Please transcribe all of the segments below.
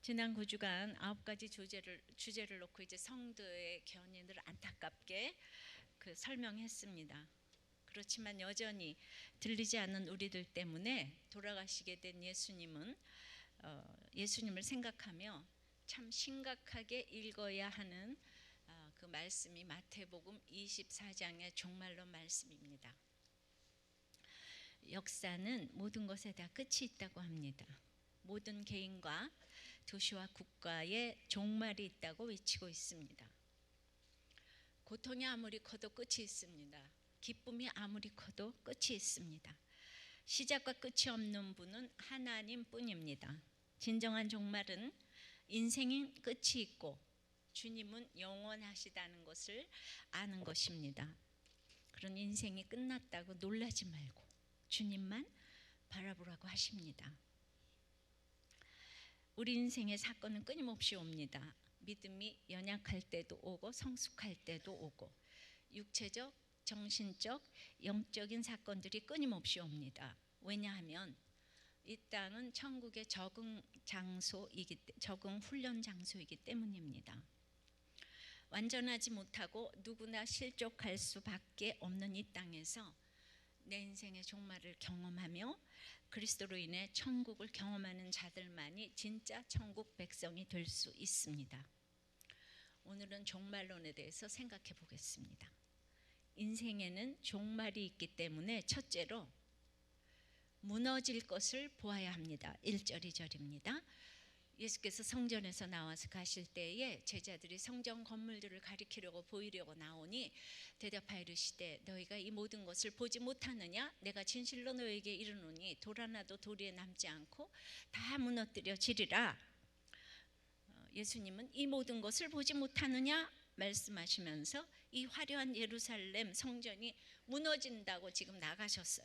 지난 9주간 9가지 주제를 놓고 이제 성도의 견인을 안타깝게 설명했습니다. 그렇지만 여전히 들리지 않는 우리들 때문에 돌아가시게 된 예수님을 생각하며 참 심각하게 읽어야 하는 그 말씀이 마태복음 24장의 종말론 말씀입니다. 역사는 모든 것에 다 끝이 있다고 합니다. 모든 개인과 도시와 국가에 종말이 있다고 외치고 있습니다. 고통이 아무리 커도 끝이 있습니다. 기쁨이 아무리 커도 끝이 있습니다. 시작과 끝이 없는 분은 하나님뿐입니다. 진정한 종말은 인생인 끝이 있고 주님은 영원하시다는 것을 아는 것입니다. 그런 인생이 끝났다고 놀라지 말고 주님만 바라보라고 하십니다. 우리 인생의 사건은 끊임없이 옵니다. 믿음이 연약할 때도 오고 성숙할 때도 오고 육체적, 정신적, 영적인 사건들이 끊임없이 옵니다. 왜냐하면 이 땅은 천국의 적응 훈련 장소이기 때문입니다. 완전하지 못하고 누구나 실족할 수밖에 없는 이 땅에서 내 인생의 종말을 경험하며 그리스도로 인해 천국을 경험하는 자들만이 진짜 천국 백성이 될 수 있습니다. 오늘은 종말론에 대해서 생각해 보겠습니다. 인생에는 종말이 있기 때문에 첫째로 무너질 것을 보아야 합니다. 1절 2절입니다. 예수께서 성전에서 나와서 가실 때에 제자들이 성전 건물들을 가리키려고 보이려고 나오니 대답하여 이르시되 너희가 이 모든 것을 보지 못하느냐? 내가 진실로 너희에게 이르노니 돌 하나도 도리에 남지 않고 다 무너뜨려지리라. 예수님은 이 모든 것을 보지 못하느냐 말씀하시면서 이 화려한 예루살렘 성전이 무너진다고 지금 나가셨어요.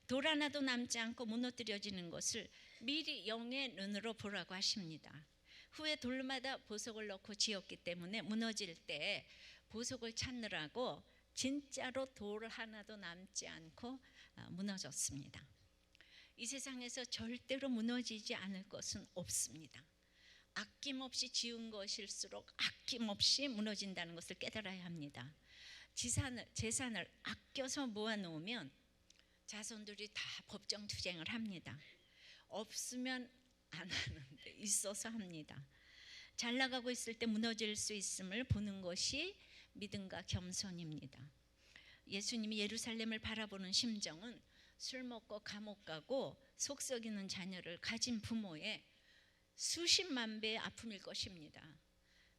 돌 하나도 남지 않고 무너뜨려지는 것을 미리 영의 눈으로 보라고 하십니다. 후에 돌마다 보석을 넣고 지었기 때문에 무너질 때 보석을 찾느라고 진짜로 돌 하나도 남지 않고 무너졌습니다. 이 세상에서 절대로 무너지지 않을 것은 없습니다. 아낌없이 지은 것일수록 아낌없이 무너진다는 것을 깨달아야 합니다. 재산을 아껴서 모아놓으면 자손들이 다 법정 투쟁을 합니다. 없으면 안 하는데 있어서 합니다. 잘 나가고 있을 때 무너질 수 있음을 보는 것이 믿음과 겸손입니다. 예수님이 예루살렘을 바라보는 심정은 술 먹고 감옥 가고 속 썩이는 자녀를 가진 부모의 수십만 배의 아픔일 것입니다.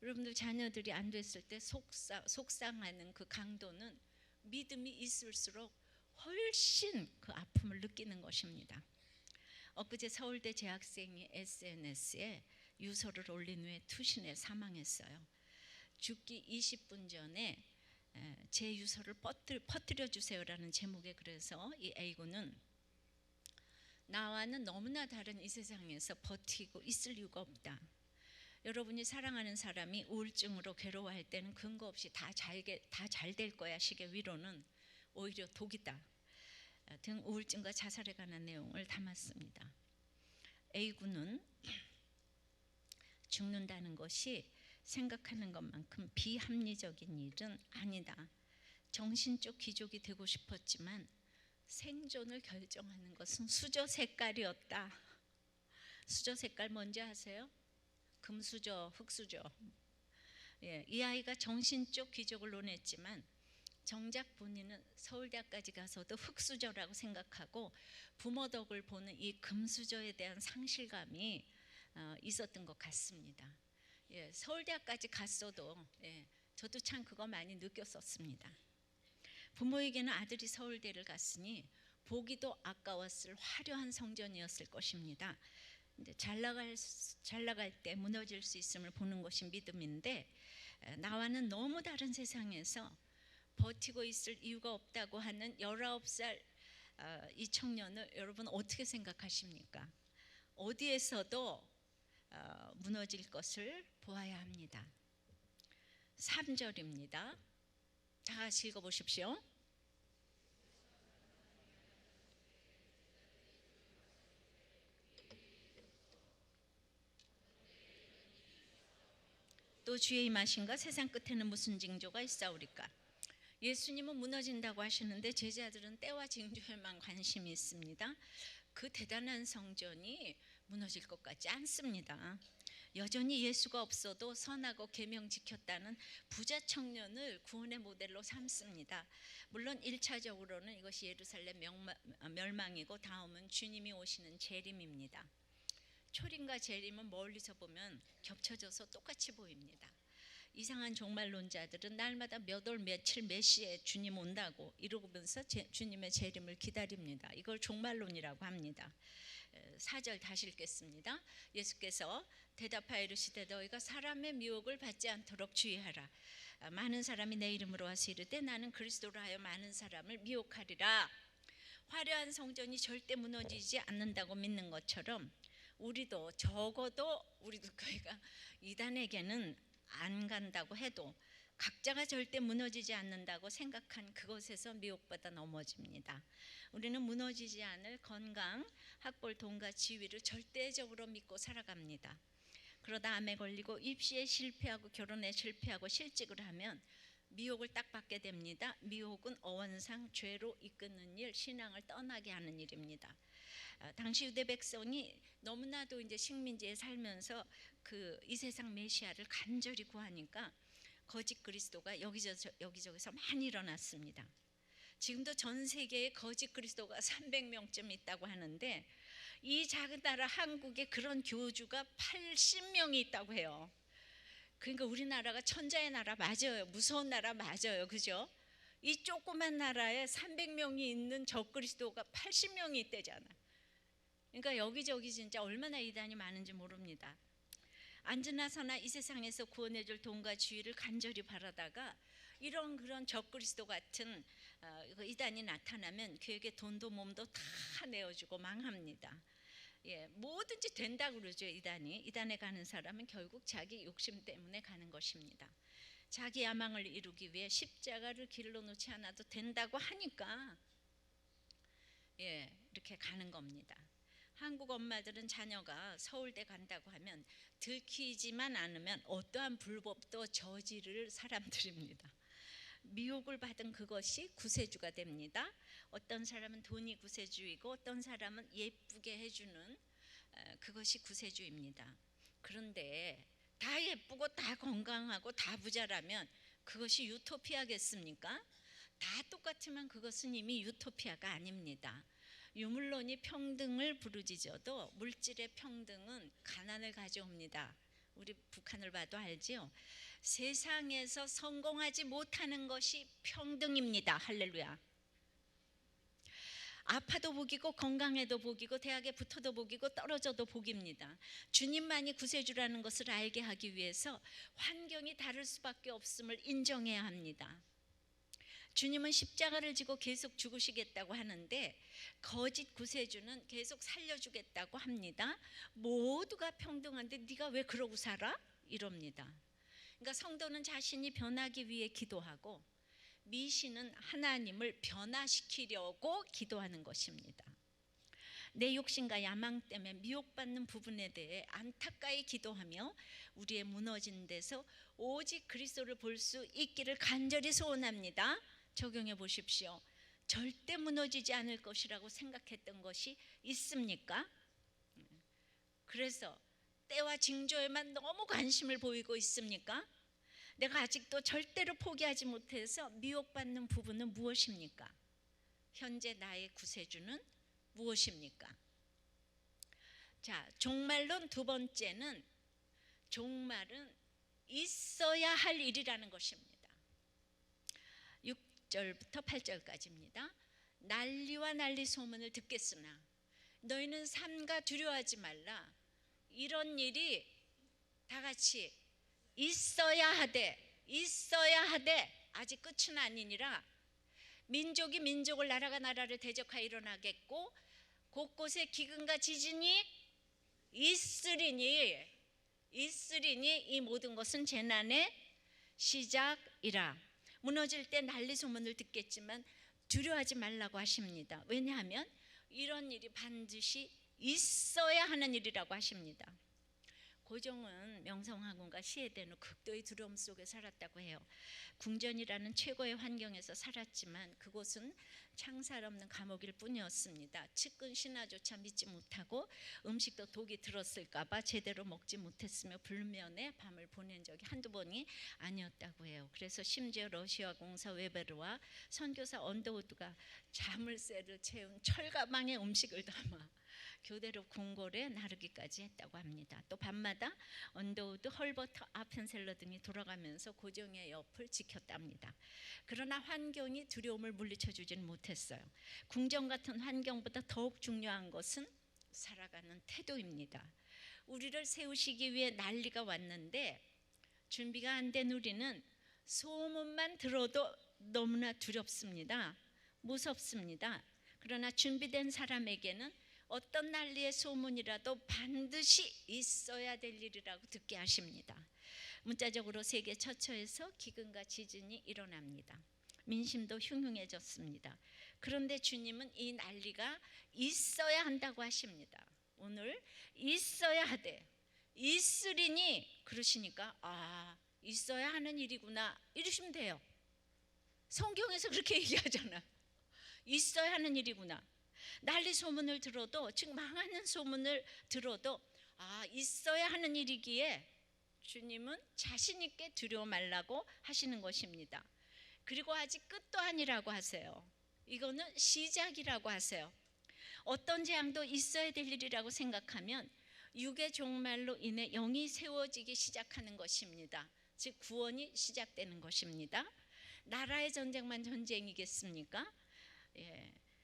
여러분들 자녀들이 안 됐을 때 속상하는 그 강도는 믿음이 있을수록 훨씬 그 아픔을 느끼는 것입니다. 엊그제 서울대 재학생이 SNS에 유서를 올린 후에 투신해 사망했어요. 죽기 20분 전에 제 유서를 퍼뜨려 주세요라는 제목의 글에서 이 A군은 나와는 너무나 다른 이 세상에서 버티고 있을 이유가 없다. 여러분이 사랑하는 사람이 우울증으로 괴로워할 때는 근거 없이 다 잘 될 거야 식의 위로는 오히려 독이다 등 우울증과 자살에 관한 내용을 담았습니다. A군은 죽는다는 것이 생각하는 것만큼 비합리적인 일은 아니다. 정신적 귀족이 되고 싶었지만 생존을 결정하는 것은 수저 색깔이었다. 수저 색깔 뭔지 아세요? 금수저, 흑수저. 이 아이가 정신적 귀족을 논했지만 정작 본인은 서울대학까지 가서도 흑수저라고 생각하고 부모 덕을 보는 이 금수저에 대한 상실감이 있었던 것 같습니다. 서울대학까지 갔어도 저도 참 그거 많이 느꼈었습니다. 부모에게는 아들이 서울대를 갔으니 보기도 아까웠을 화려한 성전이었을 것입니다. 잘 나갈 때 무너질 수 있음을 보는 것이 믿음인데 나와는 너무 다른 세상에서 버티고 있을 이유가 없다고 하는 19살 이 청년을 여러분 어떻게 생각하십니까? 어디에서도 무너질 것을 보아야 합니다. 3절입니다. 다 같이 읽어보십시오. 또 주의 임하신가 세상 끝에는 무슨 징조가 있사오리까. 예수님은 무너진다고 하시는데 제자들은 때와 징조에만 관심이 있습니다. 그 대단한 성전이 무너질 것 같지 않습니다. 여전히 예수가 없어도 선하고 계명 지켰다는 부자 청년을 구원의 모델로 삼습니다. 물론 1차적으로는 이것이 예루살렘 멸망이고 다음은 주님이 오시는 재림입니다. 초림과 재림은 멀리서 보면 겹쳐져서 똑같이 보입니다. 이상한 종말론자들은 날마다 몇 월 며칠 몇 시에 주님 온다고 이러면서 주님의 재림을 기다립니다. 이걸 종말론이라고 합니다. 4절 다시 읽겠습니다. 예수께서 대답하여 이르시되 너희가 사람의 미혹을 받지 않도록 주의하라. 많은 사람이 내 이름으로 와서 이르되 나는 그리스도라 하여 많은 사람을 미혹하리라. 화려한 성전이 절대 무너지지 않는다고 믿는 것처럼 우리도 적어도 우리도 교회가 이단에게는 안 간다고 해도 각자가 절대 무너지지 않는다고 생각한 그것에서 미혹받아 넘어집니다. 우리는 무너지지 않을 건강, 학벌, 돈과 지위를 절대적으로 믿고 살아갑니다. 그러다 암에 걸리고 입시에 실패하고 결혼에 실패하고 실직을 하면 미혹을 딱 받게 됩니다. 미혹은 어원상 죄로 이끄는 일, 신앙을 떠나게 하는 일입니다. 당시 유대 백성이 너무나도 이제 식민지에 살면서 이 세상 메시아를 간절히 구하니까 거짓 그리스도가 여기저기서 많이 일어났습니다. 지금도 전 세계에 거짓 그리스도가 300명쯤 있다고 하는데 이 작은 나라 한국에 그런 교주가 80명이 있다고 해요. 그러니까 우리나라가 천자의 나라 맞아요. 무서운 나라 맞아요. 그죠? 이 조그만 나라에 300명이 있는 적그리스도가 80명이 있대잖아. 그러니까 여기저기 진짜 얼마나 이단이 많은지 모릅니다. 앉으나 서나 이 세상에서 구원해줄 돈과 지위를 간절히 바라다가 이런 그런 적그리스도 같은 이단이 나타나면 그에게 돈도 몸도 다 내어주고 망합니다. 뭐든지 된다 그러죠. 이단에 가는 사람은 결국 자기 욕심 때문에 가는 것입니다. 자기 야망을 이루기 위해 십자가를 길로 놓지 않아도 된다고 하니까 이렇게 가는 겁니다. 한국 엄마들은 자녀가 서울대 간다고 하면 들키지만 않으면 어떠한 불법도 저지를 사람들입니다. 미혹을 받은 그것이 구세주가 됩니다. 어떤 사람은 돈이 구세주이고 어떤 사람은 예쁘게 해주는 그것이 구세주입니다. 그런데 다 예쁘고 다 건강하고 다 부자라면 그것이 유토피아겠습니까? 다 똑같으면 그것은 이미 유토피아가 아닙니다. 유물론이 평등을 부르짖어도 물질의 평등은 가난을 가져옵니다. 우리 북한을 봐도 알지요. 세상에서 성공하지 못하는 것이 평등입니다. 할렐루야. 아파도 복이고 건강해도 복이고 대학에 붙어도 복이고 떨어져도 복입니다. 주님만이 구세주라는 것을 알게 하기 위해서 환경이 다를 수밖에 없음을 인정해야 합니다. 주님은 십자가를 지고 계속 죽으시겠다고 하는데 거짓 구세주는 계속 살려주겠다고 합니다. 모두가 평등한데 네가 왜 그러고 살아? 이럽니다. 그러니까 성도는 자신이 변하기 위해 기도하고 미신은 하나님을 변화시키려고 기도하는 것입니다. 내 욕심과 야망 때문에 미혹받는 부분에 대해 안타까이 기도하며 우리의 무너진 데서 오직 그리스도를 볼 수 있기를 간절히 소원합니다. 적용해 보십시오. 절대 무너지지 않을 것이라고 생각했던 것이 있습니까? 그래서 때와 징조에만 너무 관심을 보이고 있습니까? 내가 아직도 절대로 포기하지 못해서 미혹받는 부분은 무엇입니까? 현재 나의 구세주는 무엇입니까? 자, 종말론 두 번째는 종말은 있어야 할 일이라는 것입니다. 6절부터 8절까지입니다. 난리와 난리 소문을 듣겠으나 너희는 삼가 두려워하지 말라. 이런 일이 다 같이 있어야 하되 아직 끝은 아니니라. 민족이 민족을 나라가 나라를 대적하여 일어나겠고 곳곳에 기근과 지진이 있으리니 이 모든 것은 재난의 시작이라. 무너질 때 난리 소문을 듣겠지만 두려워하지 말라고 하십니다. 왜냐하면 이런 일이 반드시 있어야 하는 일이라고 하십니다. 고종은 명성황후가 시해된 후 극도의 두려움 속에 살았다고 해요. 궁전이라는 최고의 환경에서 살았지만 그곳은 창살 없는 감옥일 뿐이었습니다. 측근 신하조차 믿지 못하고 음식도 독이 들었을까 봐 제대로 먹지 못했으며 불면에 밤을 보낸 적이 한두 번이 아니었다고 해요. 그래서 심지어 러시아 공사 웨베르와 선교사 언더우드가 자물쇠를 채운 철가방에 음식을 담아 교대로 궁궐에 나르기까지 했다고 합니다. 또 밤마다 언더우드, 헐버트, 아펜셀러 등이 돌아가면서 고종의 옆을 지켰답니다. 그러나 환경이 두려움을 물리쳐주지는 못했어요. 궁전 같은 환경보다 더욱 중요한 것은 살아가는 태도입니다. 우리를 세우시기 위해 난리가 왔는데 준비가 안 된 우리는 소문만 들어도 너무나 두렵습니다. 무섭습니다. 그러나 준비된 사람에게는 어떤 난리의 소문이라도 반드시 있어야 될 일이라고 듣게 하십니다. 문자적으로 세계 처처에서 기근과 지진이 일어납니다. 민심도 흉흉해졌습니다. 그런데 주님은 이 난리가 있어야 한다고 하십니다. 오늘 있어야 하되 있으리니 그러시니까 있어야 하는 일이구나 이러시면 돼요. 성경에서 그렇게 얘기하잖아요. 있어야 하는 일이구나. 난리 소문을 들어도, 즉 망하는 소문을 들어도 있어야 하는 일이기에 주님은 자신 있게 두려워 말라고 하시는 것입니다. 그리고 아직 끝도 아니라고 하세요. 이거는 시작이라고 하세요. 어떤 재앙도 있어야 될 일이라고 생각하면 육의 종말로 인해 영이 세워지기 시작하는 것입니다. 즉 구원이 시작되는 것입니다. 나라의 전쟁만 전쟁이겠습니까?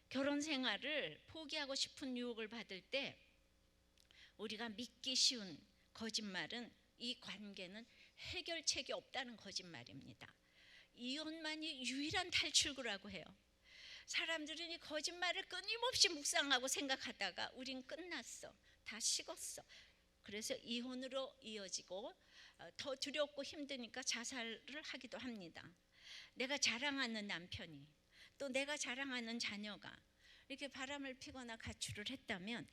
결혼 생활을 포기하고 싶은 유혹을 받을 때 우리가 믿기 쉬운 거짓말은 이 관계는 해결책이 없다는 거짓말입니다. 이혼만이 유일한 탈출구라고 해요. 사람들은 이 거짓말을 끊임없이 묵상하고 생각하다가 우린 끝났어, 다 식었어. 그래서 이혼으로 이어지고 더 두렵고 힘드니까 자살을 하기도 합니다. 내가 자랑하는 남편이 또 내가 자랑하는 자녀가 이렇게 바람을 피거나 가출을 했다면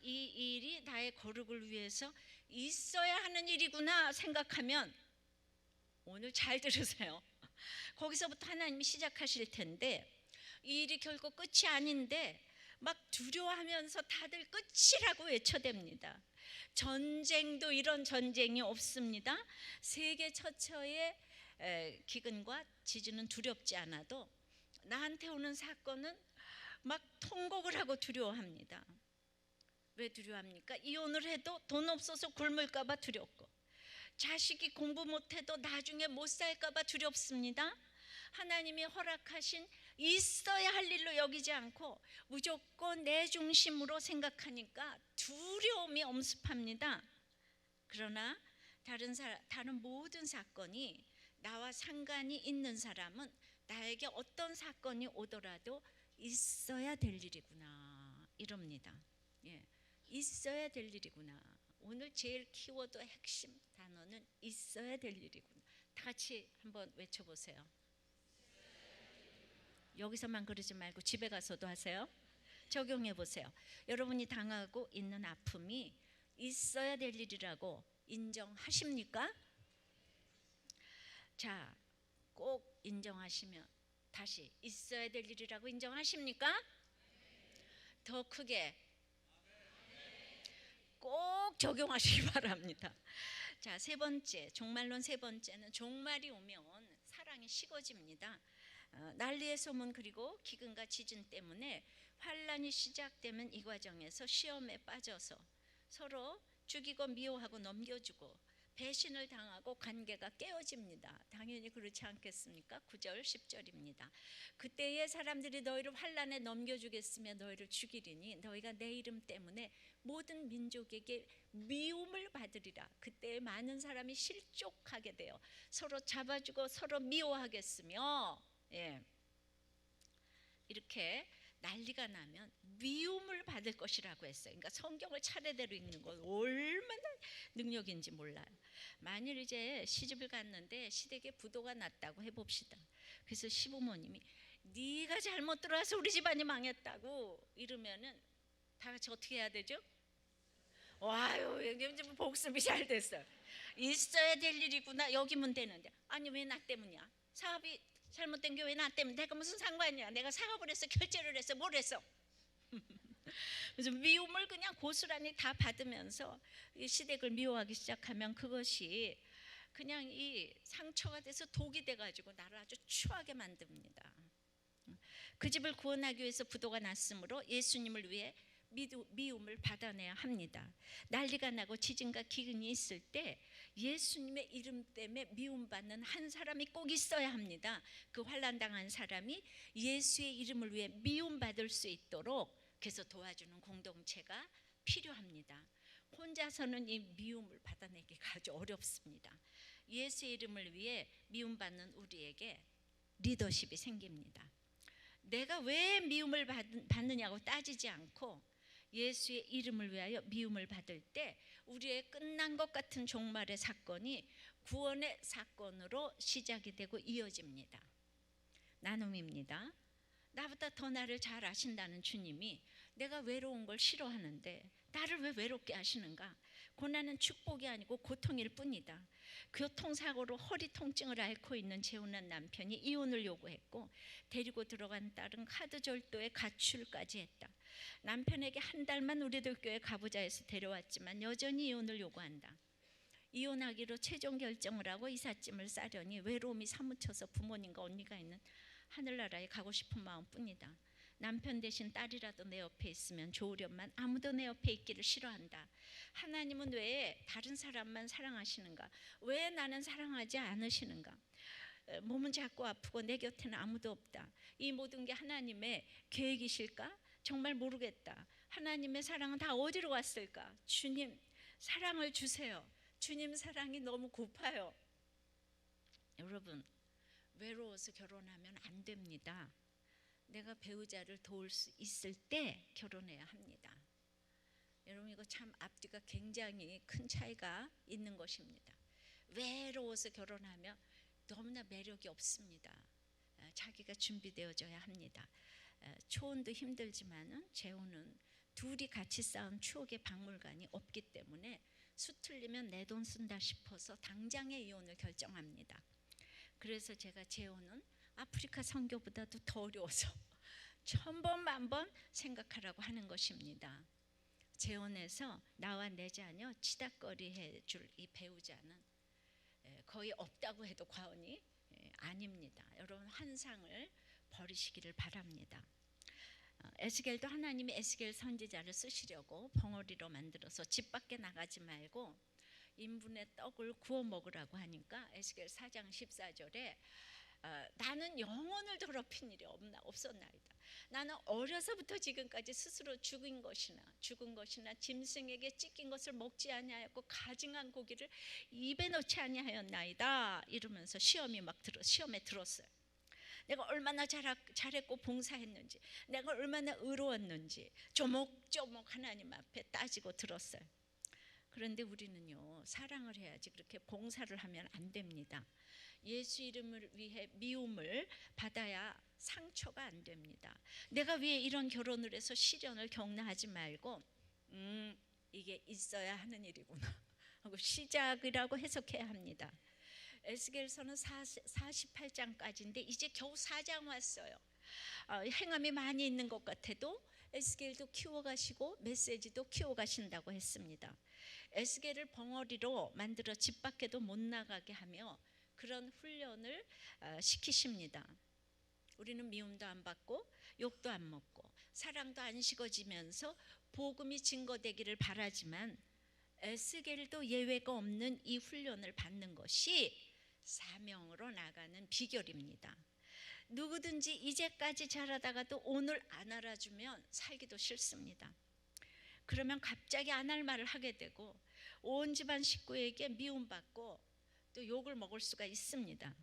이 일이 나의 거룩을 위해서 있어야 하는 일이구나 생각하면 오늘 잘 들으세요. 거기서부터 하나님이 시작하실 텐데 이 일이 결코 끝이 아닌데 막 두려워하면서 다들 끝이라고 외쳐댑니다. 전쟁도 이런 전쟁이 없습니다. 세계 처처의 기근과 지진은 두렵지 않아도 나한테 오는 사건은 막 통곡을 하고 두려워합니다. 왜 두려워합니까? 이혼을 해도 돈 없어서 굶을까 봐 두렵고, 자식이 공부 못해도 나중에 못 살까 봐 두렵습니다. 하나님이 허락하신 있어야 할 일로 여기지 않고 무조건 내 중심으로 생각하니까 두려움이 엄습합니다. 그러나 다른 모든 사건이 나와 상관이 있는 사람은 나에게 어떤 사건이 오더라도 있어야 될 일이구나 이럽니다. 있어야 될 일이구나. 오늘 제일 키워드 핵심 단어는 있어야 될 일이구나. 다 같이 한번 외쳐보세요. 여기서만 그러지 말고 집에 가서도 하세요. 적용해 보세요. 여러분이 당하고 있는 아픔이 있어야 될 일이라고 인정하십니까? 자, 꼭 인정하시면 다시 있어야 될 일이라고 인정하십니까? 더 크게 꼭 적용하시기 바랍니다. 자, 세 번째, 종말론 세 번째는 종말이 오면 사랑이 식어집니다. 난리의 소문 그리고 기근과 지진 때문에 환란이 시작되면 이 과정에서 시험에 빠져서 서로 죽이고 미워하고 넘겨주고 배신을 당하고 관계가 깨어집니다. 당연히 그렇지 않겠습니까? 9절 10절입니다. 그때에 사람들이 너희를 환란에 넘겨주겠으며 너희를 죽이리니 너희가 내 이름 때문에 모든 민족에게 미움을 받으리라. 그때 많은 사람이 실족하게 되어 서로 잡아주고 서로 미워하겠으며 이렇게 난리가 나면 미움을 받을 것이라고 했어요. 그러니까 성경을 차례대로 읽는 건 얼마나 능력인지 몰라요. 만일 이제 시집을 갔는데 시댁에 부도가 났다고 해봅시다. 그래서 시부모님이 네가 잘못 들어와서 우리 집안이 망했다고 이러면은 다 같이 어떻게 해야 되죠? 와요, 요즘 복습이 잘 됐어요. 있어야 될 일이구나. 여기면 되는데. 아니 왜 나 때문이야? 사업이 잘못된 게 왜 나 때문에? 내가 무슨 상관이야? 내가 사업을 했어, 결제를 했어, 뭘 했어? 그래서 미움을 그냥 고스란히 다 받으면서 이 시댁을 미워하기 시작하면 그것이 그냥 이 상처가 돼서 독이 돼가지고 나를 아주 추하게 만듭니다. 그 집을 구원하기 위해서 부도가 났으므로 예수님을 위해 미움을 받아내야 합니다. 난리가 나고 지진과 기근이 있을 때 예수님의 이름 때문에 미움받는 한 사람이 꼭 있어야 합니다. 그 환난당한 사람이 예수의 이름을 위해 미움받을 수 있도록 그래서 도와주는 공동체가 필요합니다. 혼자서는 이 미움을 받아내기가 아주 어렵습니다. 예수의 이름을 위해 미움받는 우리에게 리더십이 생깁니다. 내가 왜 미움을 받느냐고 따지지 않고 예수의 이름을 위하여 미움을 받을 때 우리의 끝난 것 같은 종말의 사건이 구원의 사건으로 시작이 되고 이어집니다. 나눔입니다. 나보다 더 나를 잘 아신다는 주님이 내가 외로운 걸 싫어하는데 나를 왜 외롭게 하시는가? 고난은 축복이 아니고 고통일 뿐이다. 교통사고로 허리 통증을 앓고 있는 재혼한 남편이 이혼을 요구했고 데리고 들어간 딸은 카드 절도에 가출까지 했다. 남편에게 한 달만 우리들 교회 가보자 해서 데려왔지만 여전히 이혼을 요구한다. 이혼하기로 최종 결정을 하고 이삿짐을 싸려니 외로움이 사무쳐서 부모님과 언니가 있는 하늘나라에 가고 싶은 마음뿐이다. 남편 대신 딸이라도 내 옆에 있으면 좋으련만 아무도 내 옆에 있기를 싫어한다. 하나님은 왜 다른 사람만 사랑하시는가? 왜 나는 사랑하지 않으시는가? 몸은 자꾸 아프고 내 곁에는 아무도 없다. 이 모든 게 하나님의 계획이실까? 정말 모르겠다. 하나님의 사랑은 다 어디로 갔을까? 주님 사랑을 주세요. 주님 사랑이 너무 고파요. 여러분, 외로워서 결혼하면 안 됩니다. 내가 배우자를 도울 수 있을 때 결혼해야 합니다. 여러분, 이거 참 앞뒤가 굉장히 큰 차이가 있는 것입니다. 외로워서 결혼하면 너무나 매력이 없습니다. 자기가 준비되어져야 합니다. 초혼도 힘들지만은 재혼은 둘이 같이 쌓은 추억의 박물관이 없기 때문에 수틀리면 내 돈 쓴다 싶어서 당장의 이혼을 결정합니다. 그래서 제가 재혼은 아프리카 선교보다도 더 어려워서 천번 만번 생각하라고 하는 것입니다. 재혼해서 나와 내 자녀 치닥거리 해줄 이 배우자는 거의 없다고 해도 과언이 아닙니다. 여러분, 환상을 버리시기를 바랍니다. 에스겔도 하나님이 에스겔 선지자를 쓰시려고 벙어리로 만들어서 집 밖에 나가지 말고 인분의 떡을 구워 먹으라고 하니까 에스겔 4장 14절에 나는 영혼을 더럽힌 일이 없었나이다. 나는 어려서부터 지금까지 스스로 죽은 것이나 짐승에게 찢긴 것을 먹지 아니하였고 가증한 고기를 입에 넣지 아니하였나이다. 이러면서 시험에 들었어요. 내가 얼마나 잘했고 봉사했는지, 내가 얼마나 의로웠는지 조목조목 하나님 앞에 따지고 들었어요. 그런데 우리는요, 사랑을 해야지 그렇게 봉사를 하면 안 됩니다. 예수 이름을 위해 미움을 받아야 상처가 안 됩니다. 내가 왜 이런 결혼을 해서 시련을 겪나하지 말고 이게 있어야 하는 일이구나 하고 시작이라고 해석해야 합니다. 에스겔서는 48장까지인데 이제 겨우 4장 왔어요. 행함이 많이 있는 것 같아도 에스겔도 키워가시고 메시지도 키워가신다고 했습니다. 에스겔을 벙어리로 만들어 집 밖에도 못 나가게 하며 그런 훈련을 시키십니다. 우리는 미움도 안 받고 욕도 안 먹고 사랑도 안 식어지면서 복음이 증거되기를 바라지만 에스겔도 예외가 없는 이 훈련을 받는 것이 사명으로 나가는 비결입니다. 누구든지 이제까지 잘하다가도 오늘 안 알아주면 살기도 싫습니다. 그러면 갑자기 안 할 말을 하게 되고 온 집안 식구에게 미움받고 또 욕을 먹을 수가 있습니다.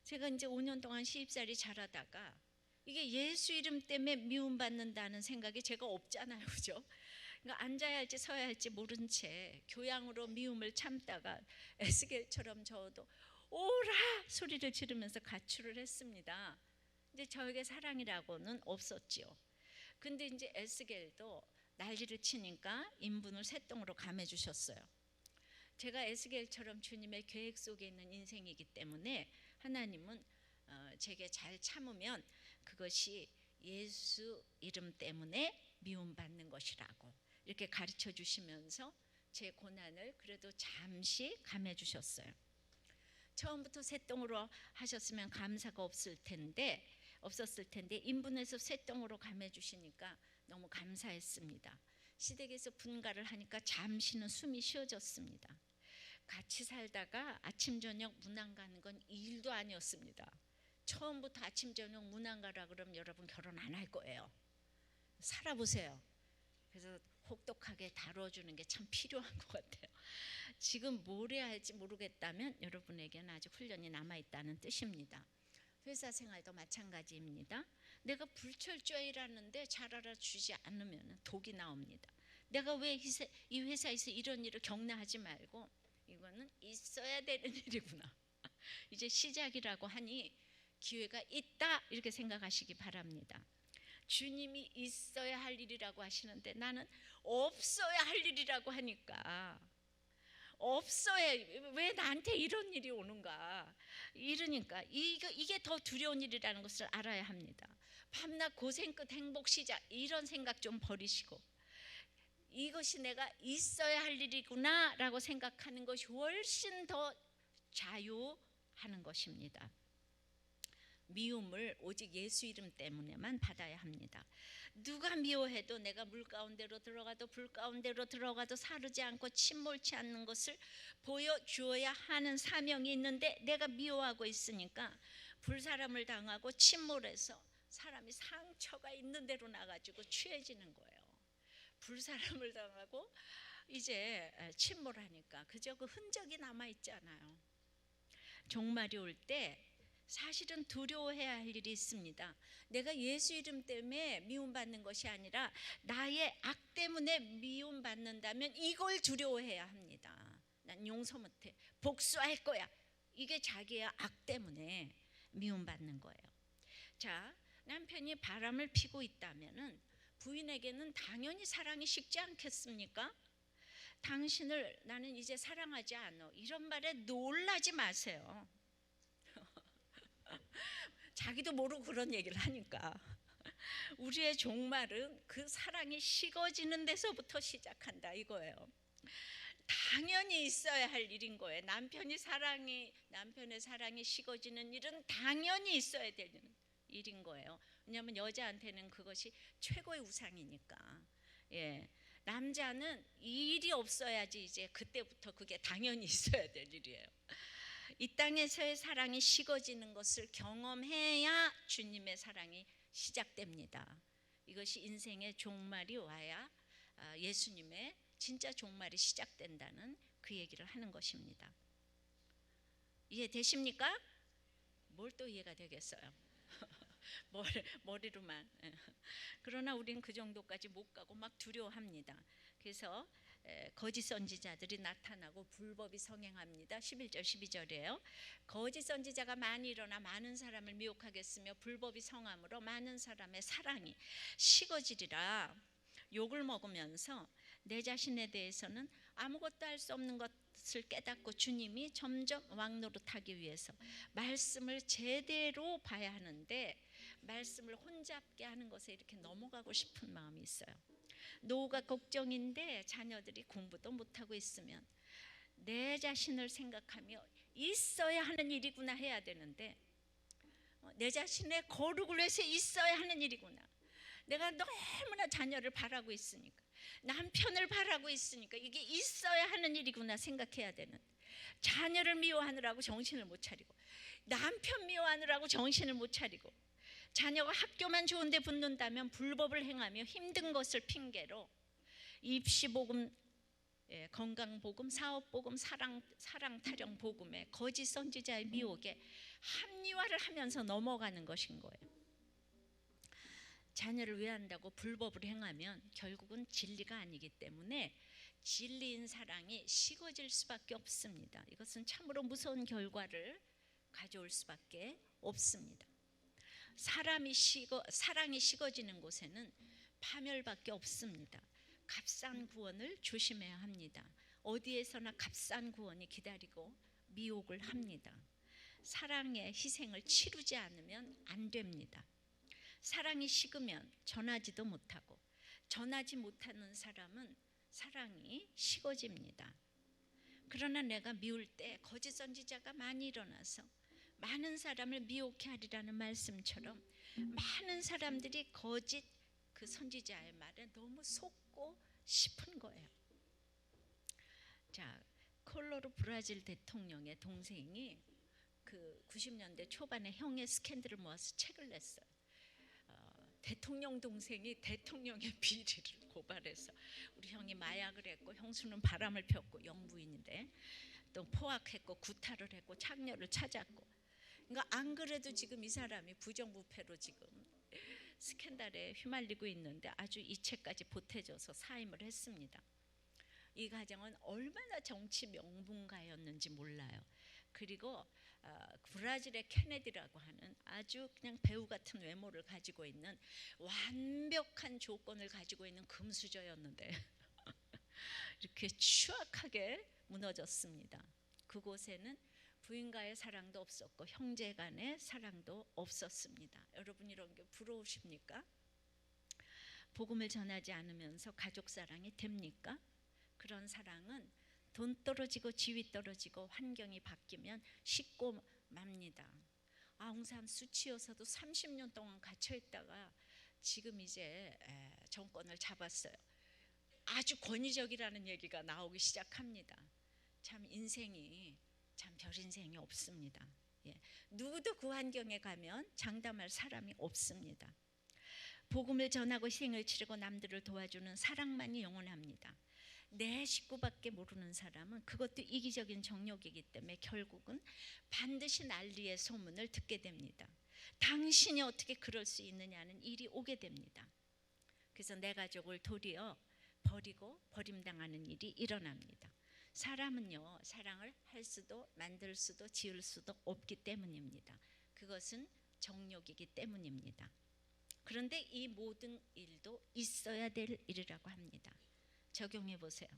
제가 이제 5년 동안 시집살이 잘하다가 이게 예수 이름 때문에 미움받는다는 생각이 제가 없잖아요, 그죠? 그러니까 앉아야 할지 서야 할지 모른 채 교양으로 미움을 참다가 에스겔처럼 저도 오라 소리를 지르면서 가출을 했습니다. 근데 저에게 사랑이라고는 없었지요. 근데 이제 에스겔도 난리를 치니까 인분을 쇠덩으로 감해 주셨어요. 제가 에스겔처럼 주님의 계획 속에 있는 인생이기 때문에 하나님은 제게 잘 참으면 그것이 예수 이름 때문에 미움받는 것이라고 이렇게 가르쳐 주시면서 제 고난을 그래도 잠시 감해 주셨어요. 처음부터 쇠덩으로 하셨으면 감사가 없었을 텐데 인분해서 쇠덩으로 감해 주시니까 너무 감사했습니다. 시댁에서 분가를 하니까 잠시는 숨이 쉬어졌습니다. 같이 살다가 아침 저녁 문안 가는 건 일도 아니었습니다. 처음부터 아침 저녁 문안 가라 그러면 여러분 결혼 안 할 거예요. 살아보세요. 그래서 혹독하게 다뤄주는 게 참 필요한 것 같아요. 지금 뭘 해야 할지 모르겠다면 여러분에게는 아직 훈련이 남아있다는 뜻입니다. 회사 생활도 마찬가지입니다. 내가 불철저희라는데 잘 알아주지 않으면 독이 나옵니다. 내가 왜 이 회사에서 이런 일을 겪나하지 말고 이거는 있어야 되는 일이구나. 이제 시작이라고 하니 기회가 있다 이렇게 생각하시기 바랍니다. 주님이 있어야 할 일이라고 하시는데 나는 없어야 할 일이라고 하니까 없어야 왜 나한테 이런 일이 오는가 이러니까 이게 더 두려운 일이라는 것을 알아야 합니다. 밤낮 고생 끝 행복 시작 이런 생각 좀 버리시고 이것이 내가 있어야 할 일이구나 라고 생각하는 것이 훨씬 더 자유하는 것입니다. 미움을 오직 예수 이름 때문에만 받아야 합니다. 누가 미워해도 내가 물 가운데로 들어가도 불 가운데로 들어가도 사르지 않고 침몰치 않는 것을 보여주어야 하는 사명이 있는데 내가 미워하고 있으니까 불사람을 당하고 침몰해서 사람이 상처가 있는 대로 나가지고 취해지는 거예요. 불사람을 당하고 이제 침몰하니까 그저 그 흔적이 남아있잖아요. 종말이 올 때 사실은 두려워해야 할 일이 있습니다. 내가 예수 이름 때문에 미움받는 것이 아니라 나의 악 때문에 미움받는다면 이걸 두려워해야 합니다. 난 용서 못해. 복수할 거야. 이게 자기의 악 때문에 미움받는 거예요. 자, 남편이 바람을 피고 있다면은 부인에게는 당연히 사랑이 식지 않겠습니까? 당신을 나는 이제 사랑하지 않아. 이런 말에 놀라지 마세요. 자기도 모르고 그런 얘기를 하니까 우리의 종말은 그 사랑이 식어지는 데서부터 시작한다 이거예요. 당연히 있어야 할 일인 거예요. 남편의 사랑이 식어지는 일은 당연히 있어야 되는 일인 거예요. 왜냐하면 여자한테는 그것이 최고의 우상이니까. 예, 남자는 일이 없어야지 이제 그때부터 그게 당연히 있어야 될 일이에요. 이 땅에서의 사랑이 식어지는 것을 경험해야 주님의 사랑이 시작됩니다. 이것이 인생의 종말이 와야 예수님의 진짜 종말이 시작된다는 그 얘기를 하는 것입니다. 이해되십니까? 뭘 또 이해가 되겠어요? 머리로만. 그러나 우린 그 정도까지 못 가고 막 두려워합니다. 그래서 거짓 선지자들이 나타나고 불법이 성행합니다. 11절 12절이에요. 거짓 선지자가 많이 일어나 많은 사람을 미혹하겠으며 불법이 성함으로 많은 사람의 사랑이 식어지리라. 욕을 먹으면서 내 자신에 대해서는 아무것도 할 수 없는 것을 깨닫고 주님이 점점 왕노릇하기 위해서 말씀을 제대로 봐야 하는데 말씀을 혼잡게 하는 것에 이렇게 넘어가고 싶은 마음이 있어요. 노후가 걱정인데 자녀들이 공부도 못하고 있으면 내 자신을 생각하며 있어야 하는 일이구나 해야 되는데 내 자신의 거룩을 위해서 있어야 하는 일이구나. 내가 너무나 자녀를 바라고 있으니까 남편을 바라고 있으니까 이게 있어야 하는 일이구나 생각해야 되는 자녀를 미워하느라고 정신을 못 차리고 남편 미워하느라고 정신을 못 차리고 자녀가 학교만 좋은 데 붙는다면 불법을 행하며 힘든 것을 핑계로 입시복음, 건강복음, 사업복음, 사랑 타령 복음에 거짓 선지자의 미혹에 합리화를 하면서 넘어가는 것인 거예요. 자녀를 위한다고 불법을 행하면 결국은 진리가 아니기 때문에 진리인 사랑이 식어질 수밖에 없습니다. 이것은 참으로 무서운 결과를 가져올 수밖에 없습니다. 사랑이 식어지는 곳에는 파멸밖에 없습니다. 값싼 구원을 조심해야 합니다. 어디에서나 값싼 구원이 기다리고 미혹을 합니다. 사랑의 희생을 치르지 않으면 안 됩니다. 사랑이 식으면 전하지도 못하고, 전하지 못하는 사람은 사랑이 식어집니다. 그러나 내가 미울 때 거짓 선지자가 많이 일어나서 많은 사람을 미혹해 하리라는 말씀처럼 많은 사람들이 거짓 그 선지자의 말에 너무 속고 싶은 거예요. 자, 콜로르 브라질 대통령의 동생이 그 90년대 초반에 형의 스캔들을 모아서 책을 냈어요. 대통령 동생이 대통령의 비리를 고발해서 우리 형이 마약을 했고 형수는 바람을 폈고 영부인인데 또 포악했고 구타를 했고 창녀를 찾았고, 그러니까 안 그래도 지금 이 사람이 부정부패로 지금 스캔들에 휘말리고 있는데 아주 이 책까지 보태줘서 사임을 했습니다. 이 가정은 얼마나 정치 명분가였는지 몰라요. 그리고 브라질의 케네디라고 하는 아주 그냥 배우 같은 외모를 가지고 있는 완벽한 조건을 가지고 있는 금수저였는데 이렇게 추악하게 무너졌습니다. 그곳에는 부인과의 사랑도 없었고 형제 간의 사랑도 없었습니다. 여러분 이런 게 부러우십니까? 복음을 전하지 않으면서 가족 사랑이 됩니까? 그런 사랑은 돈 떨어지고 지위 떨어지고 환경이 바뀌면 식고 맙니다. 아웅산 수치여서도 30년 동안 갇혀 있다가 지금 이제 정권을 잡았어요. 아주 권위적이라는 얘기가 나오기 시작합니다. 참 인생이 참 별 인생이 없습니다. 누구도 그 환경에 가면 장담할 사람이 없습니다. 복음을 전하고 희생을 치르고 남들을 도와주는 사랑만이 영원합니다. 내 식구밖에 모르는 사람은 그것도 이기적인 정욕이기 때문에 결국은 반드시 난리의 소문을 듣게 됩니다. 당신이 어떻게 그럴 수 있느냐는 일이 오게 됩니다. 그래서 내 가족을 도리어 버리고 버림당하는 일이 일어납니다. 사람은요, 사랑을 할 수도 만들 수도 지을 수도 없기 때문입니다. 그것은 정욕이기 때문입니다. 그런데 이 모든 일도 있어야 될 일이라고 합니다. 적용해 보세요.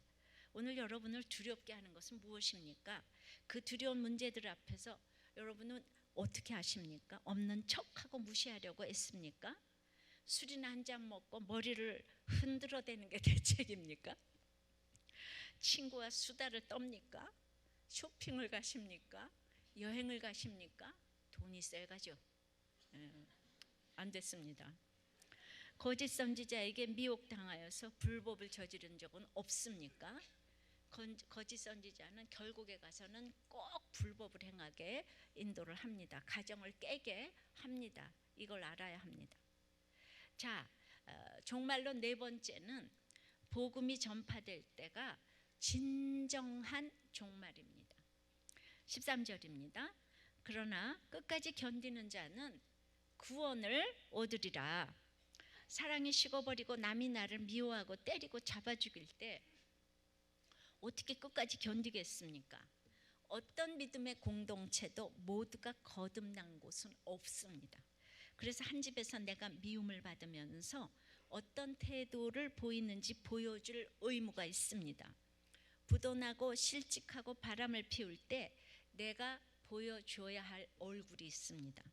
오늘 여러분을 두렵게 하는 것은 무엇입니까? 그 두려운 문제들 앞에서 여러분은 어떻게 하십니까? 없는 척하고 무시하려고 애씁니까? 술이나 한 잔 먹고 머리를 흔들어대는 게 대책입니까? 친구와 수다를 떱니까? 쇼핑을 가십니까? 여행을 가십니까? 돈이 있어야 가죠. 안 됐습니다. 거짓 선지자에게 미혹당하여서 불법을 저지른 적은 없습니까? 거짓 선지자는 결국에 가서는 꼭 불법을 행하게 인도를 합니다. 가정을 깨게 합니다. 이걸 알아야 합니다. 자, 정말로 네 번째는 복음이 전파될 때가 진정한 종말입니다. 13절입니다. 그러나 끝까지 견디는 자는 구원을 얻으리라. 사랑이 식어버리고 남이 나를 미워하고 때리고 잡아 죽일 때 어떻게 끝까지 견디겠습니까? 어떤 믿음의 공동체도 모두가 거듭난 곳은 없습니다. 그래서 한 집에서 내가 미움을 받으면서 어떤 태도를 보이는지 보여줄 의무가 있습니다. 부도나고 실직하고 바람을 피울 때 내가 보여줘야 할 얼굴이 있습니다.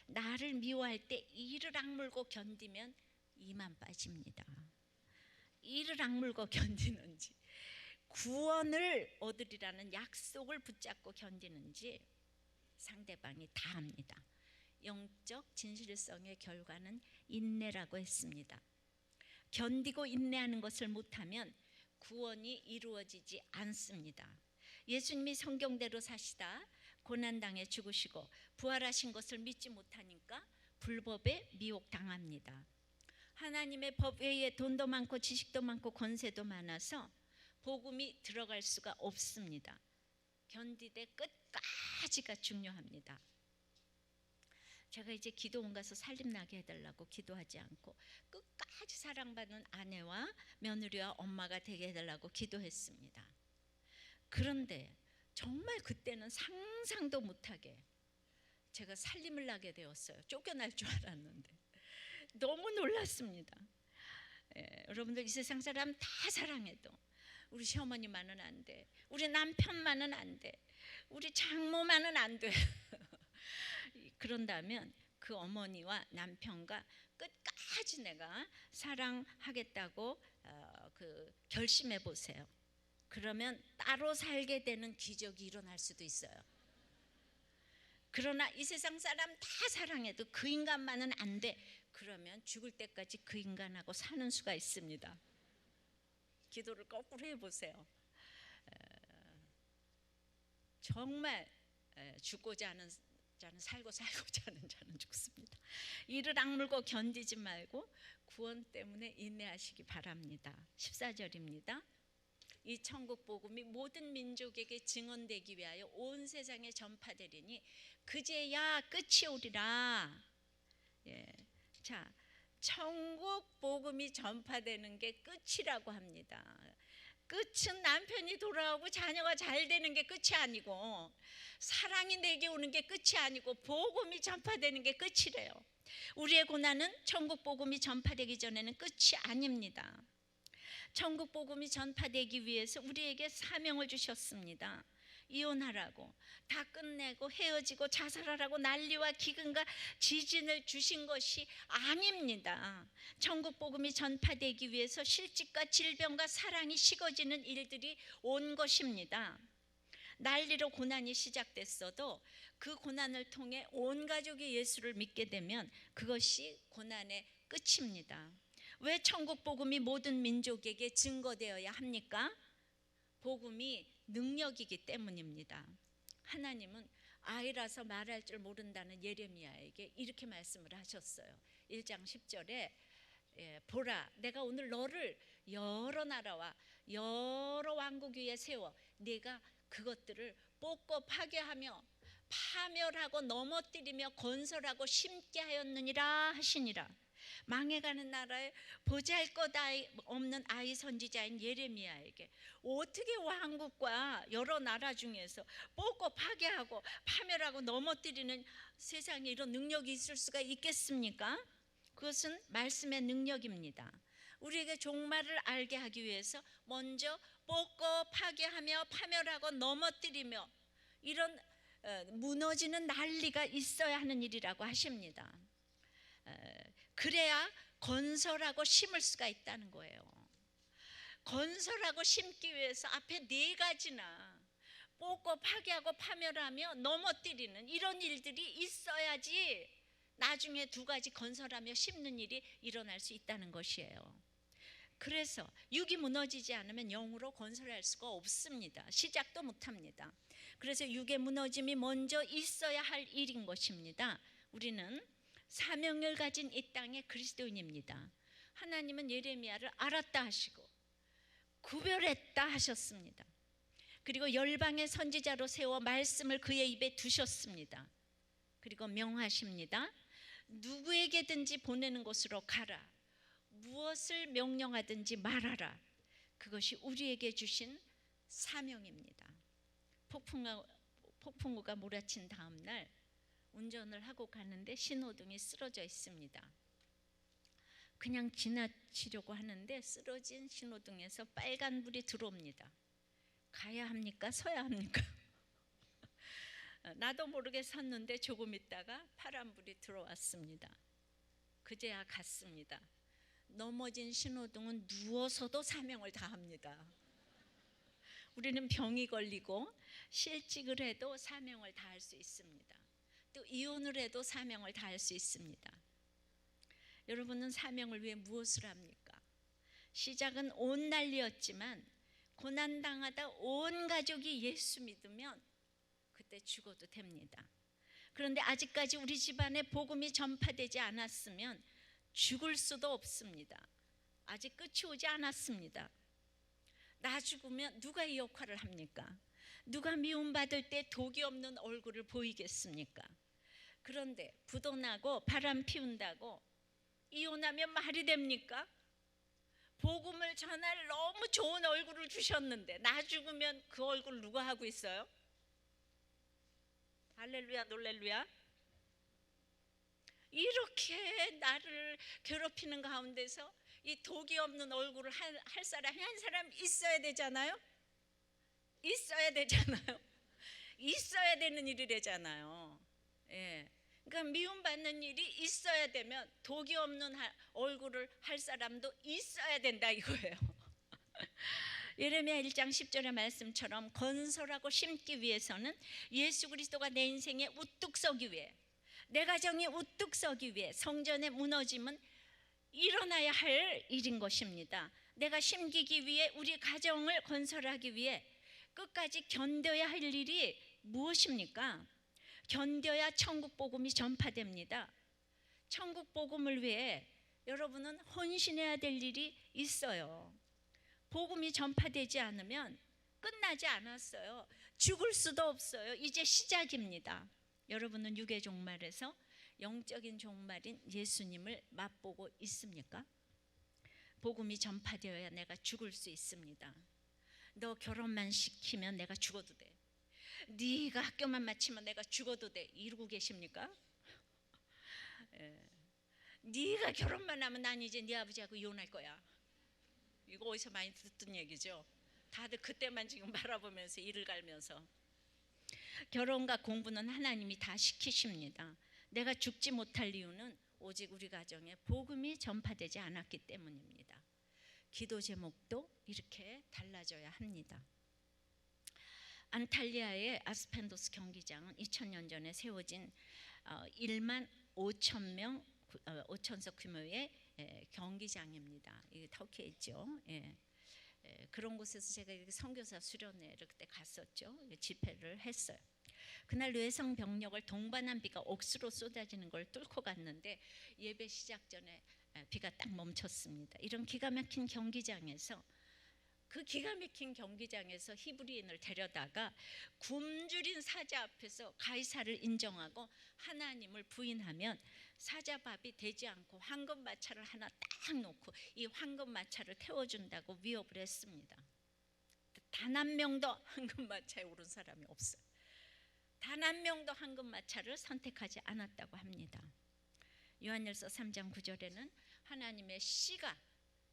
나를 미워할 때 이를 악물고 견디면 이만 빠집니다. 이를 악물고 견디는지 구원을 얻으리라는 약속을 붙잡고 견디는지 상대방이 다 합니다. 영적 진실성의 결과는 인내라고 했습니다. 견디고 인내하는 것을 못하면 구원이 이루어지지 않습니다. 예수님이 성경대로 사시다 고난당해 죽으시고 부활하신 것을 믿지 못하니까 불법에 미혹당합니다. 하나님의 법 외에 돈도 많고 지식도 많고 권세도 많아서 복음이 들어갈 수가 없습니다. 견디되 끝까지가 중요합니다. 제가 이제 기도원 가서 살림나게 해달라고 기도하지 않고 끝까지 사랑받는 아내와 며느리와 엄마가 되게 해달라고 기도했습니다. 그런데 정말 그때는 상상도 못하게 제가 살림을 나게 되었어요. 쫓겨날 줄 알았는데 너무 놀랐습니다. 여러분들 이 세상 사람 다 사랑해도 우리 시어머니만은 안 돼, 우리 남편만은 안 돼, 우리 장모만은 안 돼. 그런다면 그 어머니와 남편과 끝까지 내가 사랑하겠다고 결심해 보세요. 그러면 따로 살게 되는 기적이 일어날 수도 있어요. 그러나 이 세상 사람 다 사랑해도 그 인간만은 안 돼. 그러면 죽을 때까지 그 인간하고 사는 수가 있습니다. 기도를 거꾸로 해보세요. 정말 죽고자 하는 자는 살고 살고자 하는 자는 죽습니다. 이를 악물고 견디지 말고 구원 때문에 인내하시기 바랍니다. 14절입니다. 이 천국 복음이 모든 민족에게 증언되기 위하여 온 세상에 전파되리니 그제야 끝이 오리라. 자, 천국 복음이 전파되는 게 끝이라고 합니다. 끝은 남편이 돌아오고 자녀가 잘 되는 게 끝이 아니고, 사랑이 내게 오는 게 끝이 아니고, 복음이 전파되는 게 끝이래요. 우리의 고난은 천국 복음이 전파되기 전에는 끝이 아닙니다. 천국 복음이 전파되기 위해서 우리에게 사명을 주셨습니다. 이혼하라고, 다 끝내고 헤어지고 자살하라고 난리와 기근과 지진을 주신 것이 아닙니다. 천국 복음이 전파되기 위해서 실직과 질병과 사랑이 식어지는 일들이 온 것입니다. 난리로 고난이 시작됐어도 그 고난을 통해 온 가족이 예수를 믿게 되면 그것이 고난의 끝입니다. 왜 천국 복음이 모든 민족에게 증거되어야 합니까? 복음이 능력이기 때문입니다. 하나님은 아이라서 말할 줄 모른다는 예레미야에게 이렇게 말씀을 하셨어요. 1장 10절에 보라, 내가 오늘 너를 여러 나라와 여러 왕국 위에 세워 네가 그것들을 뽑고 파괴하며 파멸하고 넘어뜨리며 건설하고 심게 하였느니라 하시니라. 망해가는 나라에 보잘것 없는 아이 선지자인 예레미야에게 어떻게 왕국과 여러 나라 중에서 뽑고 파괴하고 파멸하고 넘어뜨리는 세상에 이런 능력이 있을 수가 있겠습니까? 그것은 말씀의 능력입니다. 우리에게 종말을 알게 하기 위해서 먼저 뽑고 파괴하며 파멸하고 넘어뜨리며 이런 무너지는 난리가 있어야 하는 일이라고 하십니다. 그래야 건설하고 심을 수가 있다는 거예요. 건설하고 심기 위해서 앞에 4가지나 뽑고 파괴하고 파멸하며 넘어뜨리는 이런 일들이 있어야지 나중에 2가지 건설하며 심는 일이 일어날 수 있다는 것이에요. 그래서 육이 무너지지 않으면 영으로 건설할 수가 없습니다. 시작도 못합니다. 그래서 육의 무너짐이 먼저 있어야 할 일인 것입니다. 우리는 사명을 가진 이 땅의 그리스도인입니다. 하나님은 예레미야를 알았다 하시고 구별했다 하셨습니다. 그리고 열방의 선지자로 세워 말씀을 그의 입에 두셨습니다. 그리고 명하십니다. 누구에게든지 보내는 곳으로 가라. 무엇을 명령하든지 말하라. 그것이 우리에게 주신 사명입니다. 폭풍우가 몰아친 다음 날 운전을 하고 가는데 신호등이 쓰러져 있습니다. 그냥 지나치려고 하는데 쓰러진 신호등에서 빨간불이 들어옵니다. 가야 합니까? 서야 합니까? 나도 모르게 섰는데 조금 있다가 파란불이 들어왔습니다. 그제야 갔습니다. 넘어진 신호등은 누워서도 사명을 다합니다. 우리는 병이 걸리고 실직을 해도 사명을 다할 수 있습니다. 또 이혼을 해도 사명을 다할 수 있습니다. 여러분은 사명을 위해 무엇을 합니까? 시작은 온 난리였지만 고난당하다 온 가족이 예수 믿으면 그때 죽어도 됩니다. 그런데 아직까지 우리 집안에 복음이 전파되지 않았으면 죽을 수도 없습니다. 아직 끝이 오지 않았습니다. 나 죽으면 누가 이 역할을 합니까? 누가 미움받을 때 독이 없는 얼굴을 보이겠습니까? 그런데 부도나고 바람 피운다고 이혼하면 말이 됩니까? 복음을 전할 너무 좋은 얼굴을 주셨는데 나 죽으면 그 얼굴 누가 하고 있어요? 할렐루야 놀렐루야. 이렇게 나를 괴롭히는 가운데서 이 독이 없는 얼굴을 할 사람이 한 사람 있어야 되잖아요. 있어야 되잖아요. 있어야 되는 일이래잖아요. 예. 그러니까 미움받는 일이 있어야 되면 독이 없는 얼굴을 할 사람도 있어야 된다 이거예요. 예레미야 1장 10절의 말씀처럼 건설하고 심기 위해서는 예수 그리스도가 내 인생에 우뚝 서기 위해, 내 가정이 우뚝 서기 위해 성전의 무너짐은 일어나야 할 일인 것입니다. 내가 심기기 위해, 우리 가정을 건설하기 위해 끝까지 견뎌야 할 일이 무엇입니까? 견뎌야 천국 복음이 전파됩니다. 천국 복음을 위해 여러분은 헌신해야 될 일이 있어요. 복음이 전파되지 않으면 끝나지 않았어요. 죽을 수도 없어요. 이제 시작입니다. 여러분은 육의 종말에서 영적인 종말인 예수님을 맛보고 있습니까? 복음이 전파되어야 내가 죽을 수 있습니다. 너 결혼만 시키면 내가 죽어도 돼. 네가 학교만 마치면 내가 죽어도 돼. 이러고 계십니까? 예. 네가 결혼만 하면 난 이제 네 아버지하고 이혼할 거야. 이거 어디서 많이 듣던 얘기죠. 다들 그때만 지금 바라보면서 이를 갈면서. 결혼과 공부는 하나님이 다 시키십니다. 내가 죽지 못할 이유는 오직 우리 가정에 복음이 전파되지 않았기 때문입니다. 기도 제목도 이렇게 달라져야 합니다. 안탈리아의 아스펜도스 경기장은 2000년 전에 세워진 1만 5천 명 5천석 규모의 경기장입니다. 이게 터키에 있죠. 그런 곳에서 제가 선교사 수련회를 그때 갔었죠. 집회를 했어요. 그날 외성 병력을 동반한 비가 억수로 쏟아지는 걸 뚫고 갔는데 예배 시작 전에 비가 딱 멈췄습니다. 이런 기가 막힌 경기장에서, 그 기가 막힌 경기장에서 히브리인을 데려다가 굶주린 사자 앞에서 가이사를 인정하고 하나님을 부인하면 사자밥이 되지 않고 황금 마차를 하나 딱 놓고 이 황금 마차를 태워준다고 위협을 했습니다. 단 한 명도 황금 마차에 오른 사람이 없어요. 단 한 명도 황금 마차를 선택하지 않았다고 합니다. 요한일서 3장 9절에는 하나님의 씨가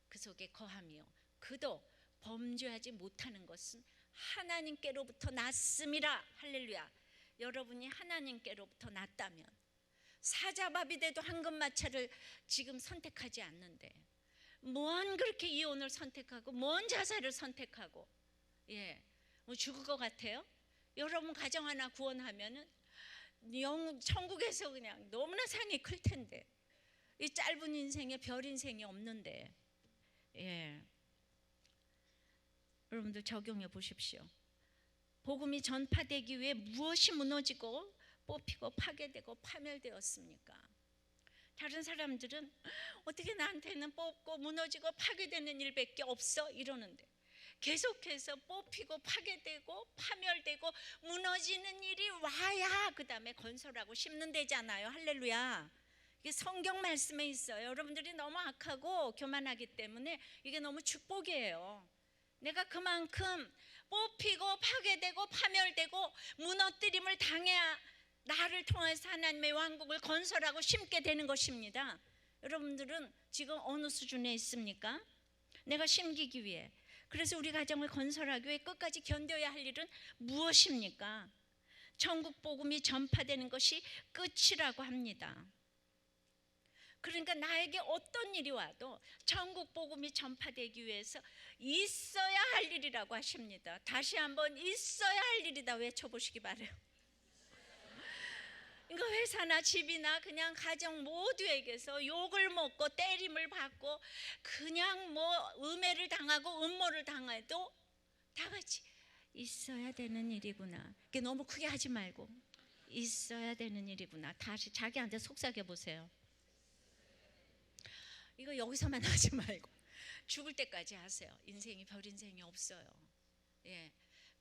그 속에 거함이요 그도 범죄하지 못하는 것은 하나님께로부터 났음이라. 할렐루야. 여러분이 하나님께로부터 났다면 사자밥이 돼도 황금마차를 지금 선택하지 않는데 뭔 그렇게 이혼을 선택하고 뭔 자살을 선택하고 뭐 죽을 것 같아요? 여러분 가정 하나 구원하면은 천국에서 그냥 너무나 상이 클 텐데 이 짧은 인생에 별 인생이 없는데 여러분들 적용해 보십시오. 복음이 전파되기 위해 무엇이 무너지고 뽑히고 파괴되고 파멸되었습니까? 다른 사람들은 어떻게 나한테는 뽑고 무너지고 파괴되는 일밖에 없어 이러는데 계속해서 뽑히고 파괴되고 파멸되고 무너지는 일이 와야 그 다음에 건설하고 심는 데잖아요. 할렐루야. 이게 성경 말씀에 있어요. 여러분들이 너무 악하고 교만하기 때문에 이게 너무 축복이에요. 내가 그만큼 뽑히고 파괴되고 파멸되고 무너뜨림을 당해야 나를 통해서 하나님의 왕국을 건설하고 심게 되는 것입니다. 여러분들은 지금 어느 수준에 있습니까? 내가 심기기 위해, 그래서 우리 가정을 건설하기 위해 끝까지 견뎌야 할 일은 무엇입니까? 천국 복음이 전파되는 것이 끝이라고 합니다. 그러니까 나에게 어떤 일이 와도 천국 복음이 전파되기 위해서 있어야 할 일이라고 하십니다. 다시 한번 있어야 할 일이다 외쳐보시기 바래요. 그러니까 회사나 집이나 그냥 가정 모두에게서 욕을 먹고 때림을 받고 그냥 뭐 음해를 당하고 음모를 당해도 다 같이 있어야 되는 일이구나. 이게 너무 크게 하지 말고 있어야 되는 일이구나. 다시 자기한테 속삭여 보세요. 이거 여기서만 하지 말고 죽을 때까지 하세요. 인생이 별 인생이 없어요.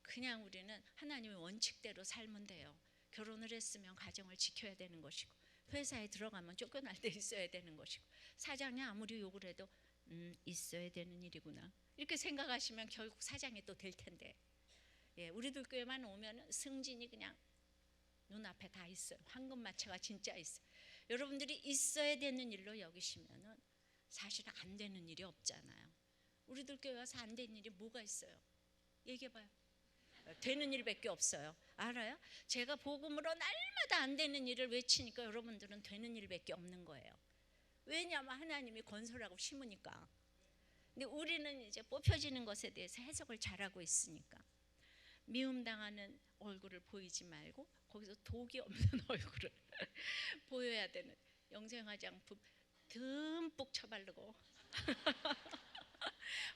그냥 우리는 하나님의 원칙대로 살면 돼요. 결혼을 했으면 가정을 지켜야 되는 것이고 회사에 들어가면 쫓겨날 때 있어야 되는 것이고 사장이 아무리 욕을 해도 있어야 되는 일이구나 이렇게 생각하시면 결국 사장이 또 될 텐데 우리들 교회만 오면 승진이 그냥 눈앞에 다 있어요. 황금마차가 진짜 있어요. 여러분들이 있어야 되는 일로 여기시면은 사실은 안 되는 일이 없잖아요. 우리들 교회 와서 안 되는 일이 뭐가 있어요? 얘기해봐요. 되는 일밖에 없어요. 알아요? 제가 복음으로 날마다 안 되는 일을 외치니까 여러분들은 되는 일밖에 없는 거예요. 왜냐하면 하나님이 건설하고 심으니까. 근데 우리는 이제 뽑혀지는 것에 대해서 해석을 잘하고 있으니까 미움당하는 얼굴을 보이지 말고 거기서 독이 없는 얼굴을 보여야 되는 영생화장품 듬뿍 쳐바르고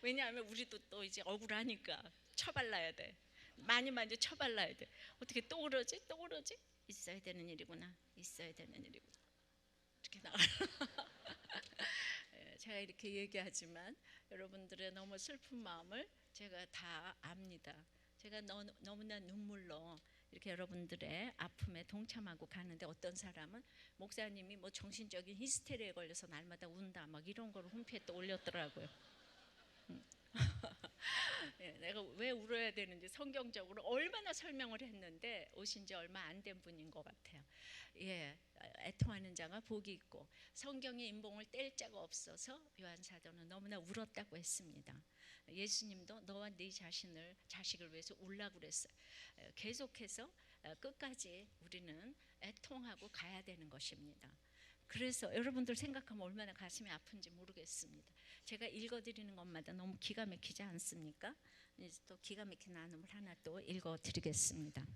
왜냐하면 우리도 또 이제 억울하니까 쳐발라야 돼. 많이 쳐발라야 돼. 어떻게 또 그러지? 또 그러지? 있어야 되는 일이구나. 있어야 되는 일이구나. 이렇게 나가. 제가 이렇게 얘기하지만 여러분들의 너무 슬픈 마음을 제가 다 압니다. 제가 너무나 눈물로 이렇게 여러분들의 아픔에 동참하고 가는데 어떤 사람은 목사님이 뭐 정신적인 히스테리에 걸려서 날마다 운다 막 이런 걸 홈페이지에 또 올렸더라고요. 내가 왜 울어야 되는지 성경적으로 얼마나 설명을 했는데 오신 지 얼마 안 된 분인 것 같아요. 애통하는 자가 복이 있고 성경의 인봉을 뗄 자가 없어서 요한 사도는 너무나 울었다고 했습니다. 예수님도 너와 네 자식을 위해서 울라고 그랬어요. 계속해서 끝까지 우리는 애통하고 가야 되는 것입니다. 그래서 여러분들 생각하면 얼마나 가슴이 아픈지 모르겠습니다. 제가 읽어드리는 것마다 너무 기가 막히지 않습니까? 이제 또 기가 막힌 나눔을 하나 또 읽어드리겠습니다.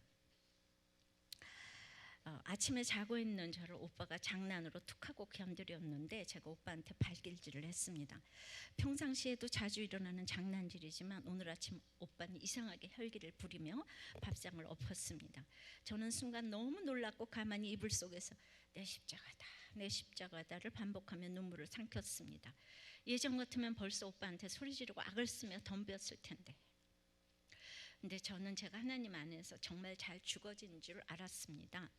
아침에 자고 있는 저를 오빠가 장난으로 툭하고 견들였는데 제가 오빠한테 발길질을 했습니다. 평상시에도 자주 일어나는 장난질이지만 오늘 아침 오빠는 이상하게 혈기를 부리며 밥상을 엎었습니다. 저는 순간 너무 놀랐고 가만히 이불 속에서 내 십자가다, 내 십자가다를 반복하며 눈물을 삼켰습니다. 예전 같으면 벌써 오빠한테 소리 지르고 악을 쓰며 덤볐을 텐데. 근데 저는 제가 하나님 안에서 정말 잘 죽어진 줄 알았습니다.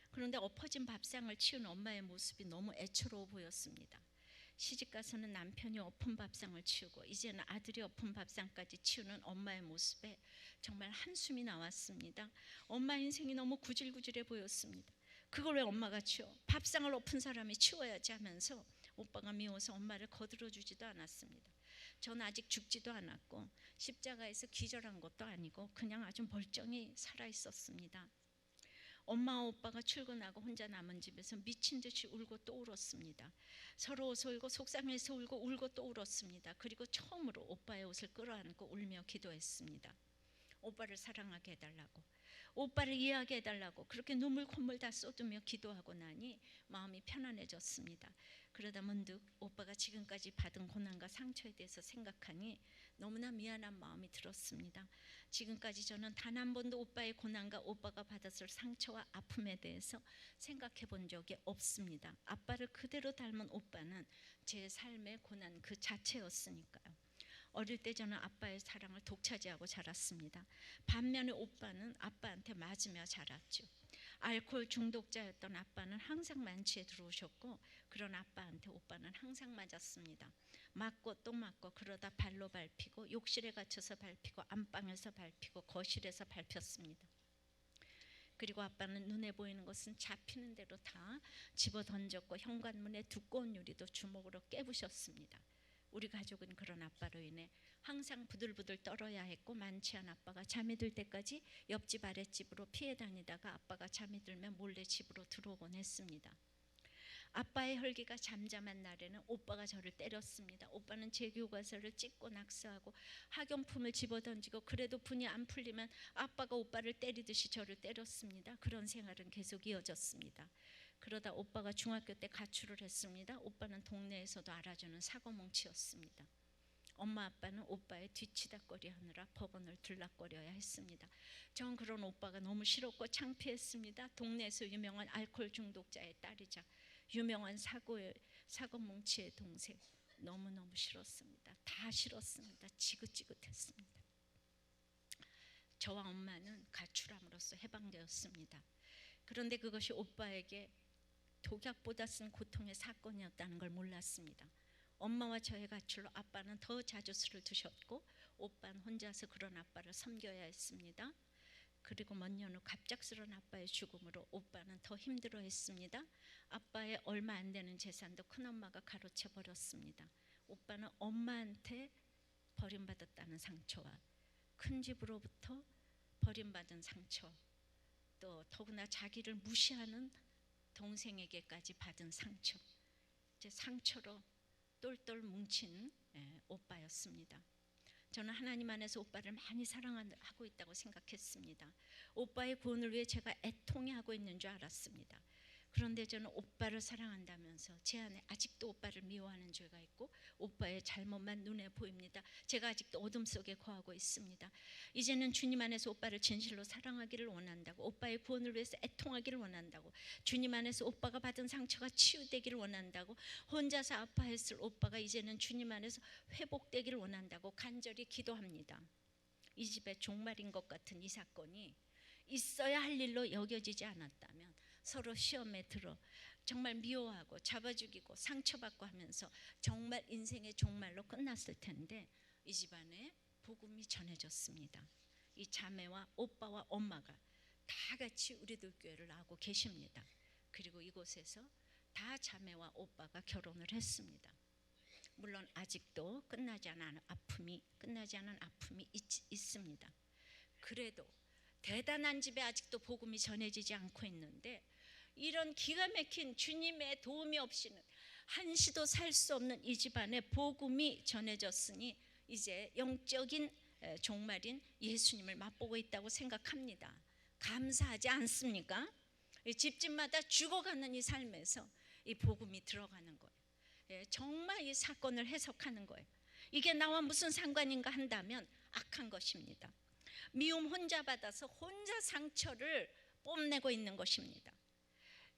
그런데 엎어진 밥상을 치운 엄마의 모습이 너무 애처로워 보였습니다. 시집가서는 남편이 엎은 밥상을 치우고 이제는 아들이 엎은 밥상까지 치우는 엄마의 모습에 정말 한숨이 나왔습니다. 엄마 인생이 너무 구질구질해 보였습니다. 그걸 왜 엄마가 치워? 밥상을 엎은 사람이 치워야지 하면서 오빠가 미워서 엄마를 거들어주지도 않았습니다. 전 아직 죽지도 않았고 십자가에서 기절한 것도 아니고 그냥 아주 멀쩡히 살아있었습니다. 엄마와 오빠가 출근하고 혼자 남은 집에서 미친 듯이 울고 또 울었습니다. 서러워서 울고 속상해서 울고 또 울었습니다. 그리고 처음으로 오빠의 옷을 끌어안고 울며 기도했습니다. 오빠를 사랑하게 해달라고, 오빠를 이해하게 해달라고 그렇게 눈물 콧물 다 쏟으며 기도하고 나니 마음이 편안해졌습니다. 그러다 문득 오빠가 지금까지 받은 고난과 상처에 대해서 생각하니 너무나 미안한 마음이 들었습니다. 지금까지 저는 단 한 번도 오빠의 고난과 오빠가 받았을 상처와 아픔에 대해서 생각해 본 적이 없습니다. 아빠를 그대로 닮은 오빠는 제 삶의 고난 그 자체였으니까요. 어릴 때 저는 아빠의 사랑을 독차지하고 자랐습니다. 반면에 오빠는 아빠한테 맞으며 자랐죠. 알코올 중독자였던 아빠는 항상 만취에 들어오셨고 그런 아빠한테 오빠는 항상 맞았습니다. 맞고 또 맞고 그러다 발로 밟히고 욕실에 갇혀서 밟히고 안방에서 밟히고 거실에서 밟혔습니다. 그리고 아빠는 눈에 보이는 것은 잡히는 대로 다 집어던졌고 현관문에 두꺼운 유리도 주먹으로 깨부셨습니다. 우리 가족은 그런 아빠로 인해 항상 부들부들 떨어야 했고 만취한 아빠가 잠이 들 때까지 옆집 아랫집으로 피해 다니다가 아빠가 잠이 들면 몰래 집으로 들어오곤 했습니다. 아빠의 혈기가 잠잠한 날에는 오빠가 저를 때렸습니다. 오빠는 제 교과서를 찢고 낙서하고 학용품을 집어던지고 그래도 분이 안 풀리면 아빠가 오빠를 때리듯이 저를 때렸습니다. 그런 생활은 계속 이어졌습니다. 그러다 오빠가 중학교 때 가출을 했습니다. 오빠는 동네에서도 알아주는 사고뭉치였습니다. 엄마 아빠는 오빠의 뒤치다거리 하느라 법원을 들락거려야 했습니다. 전 그런 오빠가 너무 싫었고 창피했습니다. 동네에서 유명한 알코올 중독자의 딸이자 유명한 사고뭉치의 동생, 너무너무 싫었습니다. 다 싫었습니다. 지긋지긋했습니다. 저와 엄마는 가출함으로써 해방되었습니다. 그런데 그것이 오빠에게 독약보다 쓴 고통의 사건이었다는 걸 몰랐습니다. 엄마와 저의 가출로 아빠는 더 자주 술을 드셨고 오빠는 혼자서 그런 아빠를 섬겨야 했습니다. 그리고 몇 년 후 갑작스러운 아빠의 죽음으로 오빠는 더 힘들어했습니다. 아빠의 얼마 안 되는 재산도 큰엄마가 가로채 버렸습니다. 오빠는 엄마한테 버림받았다는 상처와 큰 집으로부터 버림받은 상처, 또 더구나 자기를 무시하는 동생에게까지 받은 상처, 이제 상처로 똘똘 뭉친 오빠였습니다. 저는 하나님 안에서 오빠를 많이 사랑하고 있다고 생각했습니다. 오빠의 구원을 위해 제가 애통해하고 있는 줄 알았습니다. 그런데 저는 오빠를 사랑한다면서 제 안에 아직도 오빠를 미워하는 죄가 있고 오빠의 잘못만 눈에 보입니다. 제가 아직도 어둠 속에 거하고 있습니다. 이제는 주님 안에서 오빠를 진실로 사랑하기를 원한다고, 오빠의 구원을 위해서 애통하기를 원한다고, 주님 안에서 오빠가 받은 상처가 치유되기를 원한다고, 혼자서 아파했을 오빠가 이제는 주님 안에서 회복되기를 원한다고 간절히 기도합니다. 이 집의 종말인 것 같은 이 사건이 있어야 할 일로 여겨지지 않았다면 서로 시험에 들어 정말 미워하고 잡아 죽이고 상처받고 하면서 정말 인생의 종말로 끝났을 텐데, 이 집안에 복음이 전해졌습니다. 이 자매와 오빠와 엄마가 다 같이 우리들 교회를 나오고 계십니다. 그리고 이곳에서 다 자매와 오빠가 결혼을 했습니다. 물론 아직도 끝나지 않은 아픔이 있습니다. 그래도 대단한 집에 아직도 복음이 전해지지 않고 있는데, 이런 기가 막힌 주님의 도움이 없이는 한시도 살 수 없는 이 집안에 복음이 전해졌으니 이제 영적인 종말인 예수님을 맛보고 있다고 생각합니다. 감사하지 않습니까? 집집마다 죽어가는 이 삶에서 이 복음이 들어가는 거예요. 정말 이 사건을 해석하는 거예요. 이게 나와 무슨 상관인가 한다면 악한 것입니다. 미움 혼자 받아서 혼자 상처를 뽐내고 있는 것입니다.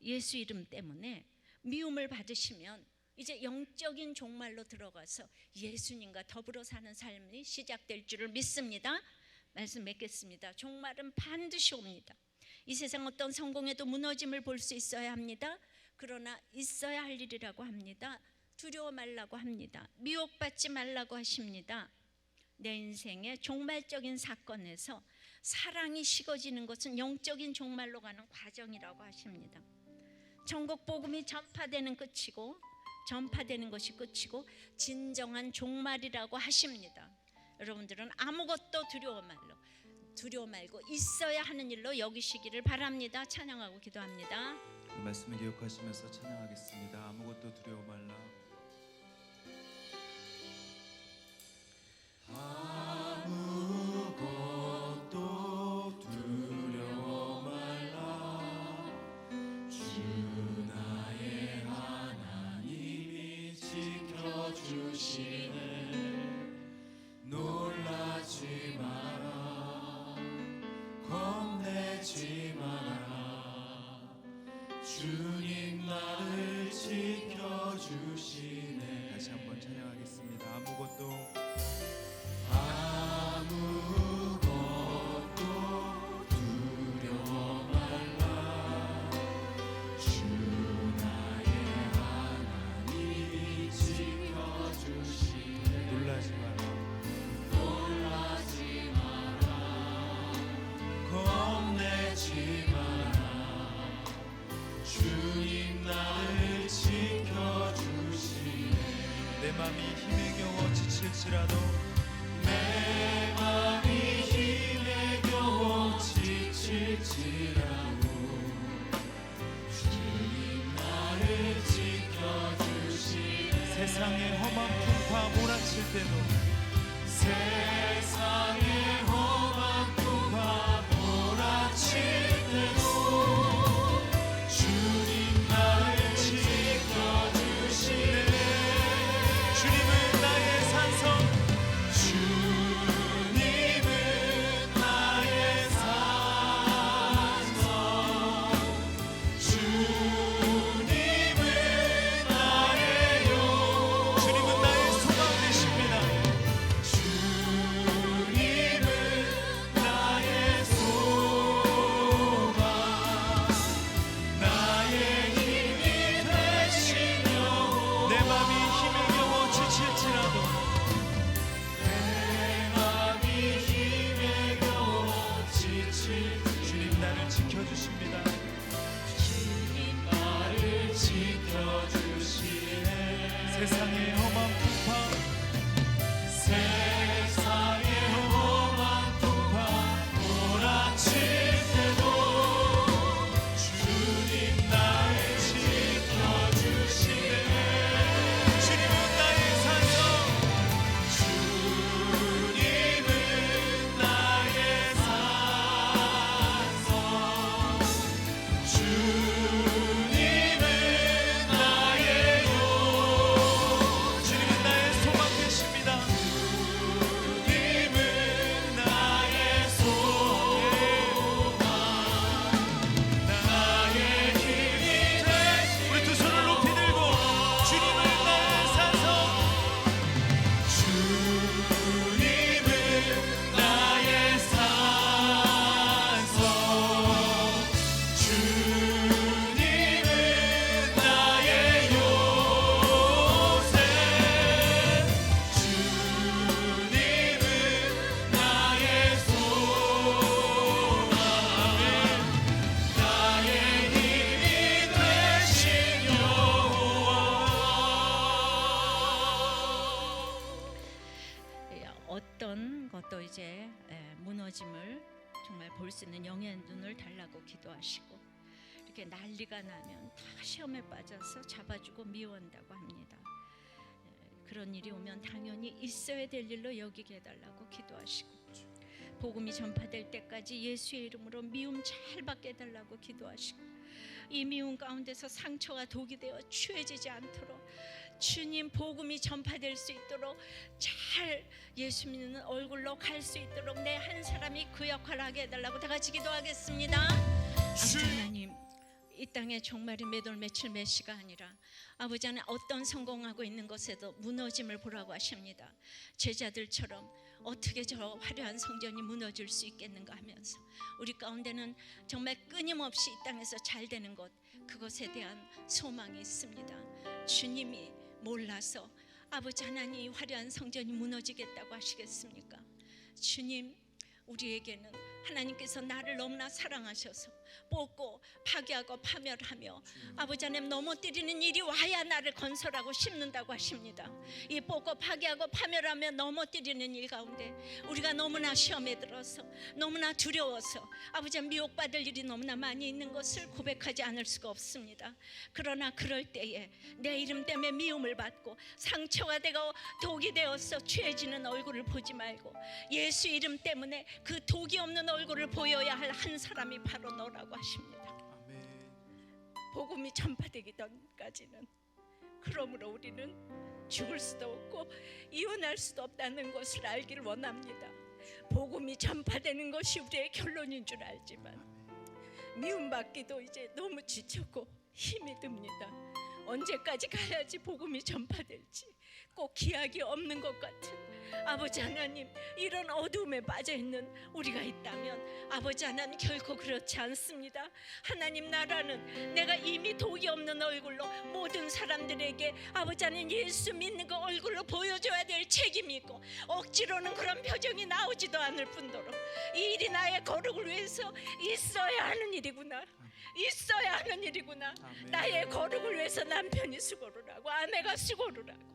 예수 이름 때문에 미움을 받으시면 이제 영적인 종말로 들어가서 예수님과 더불어 사는 삶이 시작될 줄을 믿습니다. 말씀 맺겠습니다. 종말은 반드시 옵니다. 이 세상 어떤 성공에도 무너짐을 볼 수 있어야 합니다. 그러나 있어야 할 일이라고 합니다. 두려워 말라고 합니다. 미혹받지 말라고 하십니다. 내 인생의 종말적인 사건에서 사랑이 식어지는 것은 영적인 종말로 가는 과정이라고 하십니다. 천국 복음이 전파되는 것이 끝이고 진정한 종말이라고 하십니다. 여러분들은 아무것도 두려워 말고 있어야 하는 일로 여기시기를 바랍니다. 찬양하고 기도합니다. 이 말씀을 기억하시면서 찬양하겠습니다. 아무것도 두려워 말라. 아무것도 두려워 말라. 주 나의 하나님이 지켜주시네. 놀라지 마라. 겁내지 마라. 주님 나를 지켜주시네. 다시 한번 찬양하겠습니다. 아무것도 두려워 말라. 주 나의 하나님이 지켜주시네. 놀라지 마라. 겁내지 마라. 주님 나를 지켜주시네. 내 맘이 힘에 겨워 지칠지라도, 내 맘이 힘에 겨워 지칠지라도 주님 나를 지켜주시네. 세상의 험한 풍파 몰아칠 때도, 세상의 험한 풍파 몰아칠 때도 주님 나를 지켜주시네. 주님은 나의 산성, 주님은 나의 산성, 주님은 나의 용, 주님은 나의 소망 되십니다. 주님은 지켜주십니다. 주님 나를 지켜주시네. 세상의 험한 풍파, 세상의 험한 풍파 몰아칠 때도 주님 나를 지켜주시네. 주님은 나의 산성, 주님은 나의 산성, 주님은 나의 요, 주님은 나의 소망 되십니다. 주님은 나의 소망, 나의 힘이 되시. 우리 두 손을 높이 들고 주님은 나의 산성, 주님은 나의 산성, 주님은 나의 요새, 주님은 나의 소망, 나의 힘이 되신 여호와. 어떤 것도 이제 무너짐을 정말 볼 수 있는 영의 눈을 달라고 기도하시고, 이렇게 난리가 나면 다 시험에 빠져서 잡아주고 미워한다고 합니다. 그런 일이 오면 당연히 있어야 될 일로 여기게 해달라고 기도하시고, 복음이 전파될 때까지 예수의 이름으로 미움 잘 받게 해달라고 기도하시고, 이 미움 가운데서 상처가 독이 되어 취해지지 않도록 주님 복음이 전파될 수 있도록 잘 예수 믿는 얼굴로 갈 수 있도록 내 한 사람이 그 역할을 하게 해달라고 다 같이 기도하겠습니다. 아버지 하나님, 이 땅에 종말이 몇월 며칠 몇 시가 아니라 아버지 하나님, 어떤 성공하고 있는 것에도 무너짐을 보라고 하십니다. 제자들처럼 어떻게 저 화려한 성전이 무너질 수 있겠는가 하면서 우리 가운데는 정말 끊임없이 이 땅에서 잘 되는 것, 그것에 대한 소망이 있습니다. 주님이 몰라서 아버지 하나님 이 화려한 성전이 무너지겠다고 하시겠습니까? 주님, 우리에게는 하나님께서 나를 너무나 사랑하셔서 뽑고 파괴하고 파멸하며 아버지 하나님 넘어뜨리는 일이 와야 나를 건설하고 심는다고 하십니다. 이 뽑고 파괴하고 파멸하며 넘어뜨리는 일 가운데 우리가 너무나 시험에 들어서 너무나 두려워서 아버지 하나님 미혹받을 일이 너무나 많이 있는 것을 고백하지 않을 수가 없습니다. 그러나 그럴 때에 내 이름 때문에 미움을 받고 상처가 되고 독이 되어서 취해지는 얼굴을 보지 말고 예수 이름 때문에 그 독이 없는 얼굴을 보여야 할 한 사람이 바로 너라고 하십니다. 아멘. 복음이 전파되기 전까지는, 그러므로 우리는 죽을 수도 없고 이혼할 수도 없다는 것을 알기를 원합니다. 복음이 전파되는 것이 우리의 결론인 줄 알지만 미움받기도 이제 너무 지쳤고 힘이 듭니다. 언제까지 가야지 복음이 전파될지 꼭 기약이 없는 것 같은 아버지 하나님, 이런 어두움에 빠져있는 우리가 있다면 아버지 하나님 결코 그렇지 않습니다. 하나님 나라는 내가 이미 독이 없는 얼굴로 모든 사람들에게 아버지 하나님 예수 믿는 그 얼굴로 보여줘야 될 책임이 있고, 억지로는 그런 표정이 나오지도 않을 뿐더러 이 일이 나의 거룩을 위해서 있어야 하는 일이구나, 있어야 하는 일이구나. 아멘. 나의 거룩을 위해서 남편이 수고를 하고 아내가 수고를 하고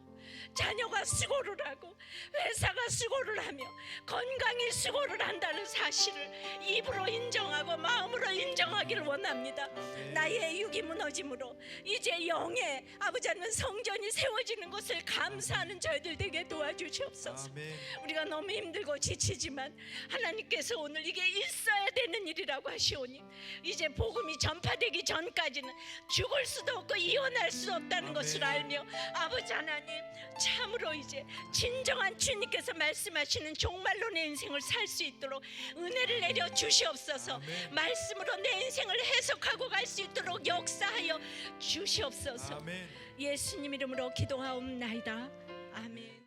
자녀가 수고를 하고 회사가 수고를 하며 건강히 수고를 한다는 사실을 입으로 인정하고 마음으로 인정하기를 원합니다. 나의 육이 무너짐으로 이제 영의 아버지 하나님 성전이 세워지는 것을 감사하는 저희들 되게 도와주시옵소서. 아멘. 우리가 너무 힘들고 지치지만 하나님께서 오늘 이게 있어야 되는 일이라고 하시오니 이제 복음이 전파되기 전까지는 죽을 수도 없고 이혼할 수 없다는 아멘. 것을 알며 아버지 하나님 참으로 이제 진정한 주님께서 말씀하시는 종말로 내 인생을 살 수 있도록 은혜를 내려 주시옵소서. 아멘. 말씀으로 내 인생을 해석하고 갈 수 있도록 역사하여 주시옵소서. 아멘. 예수님 이름으로 기도하옵나이다. 아멘.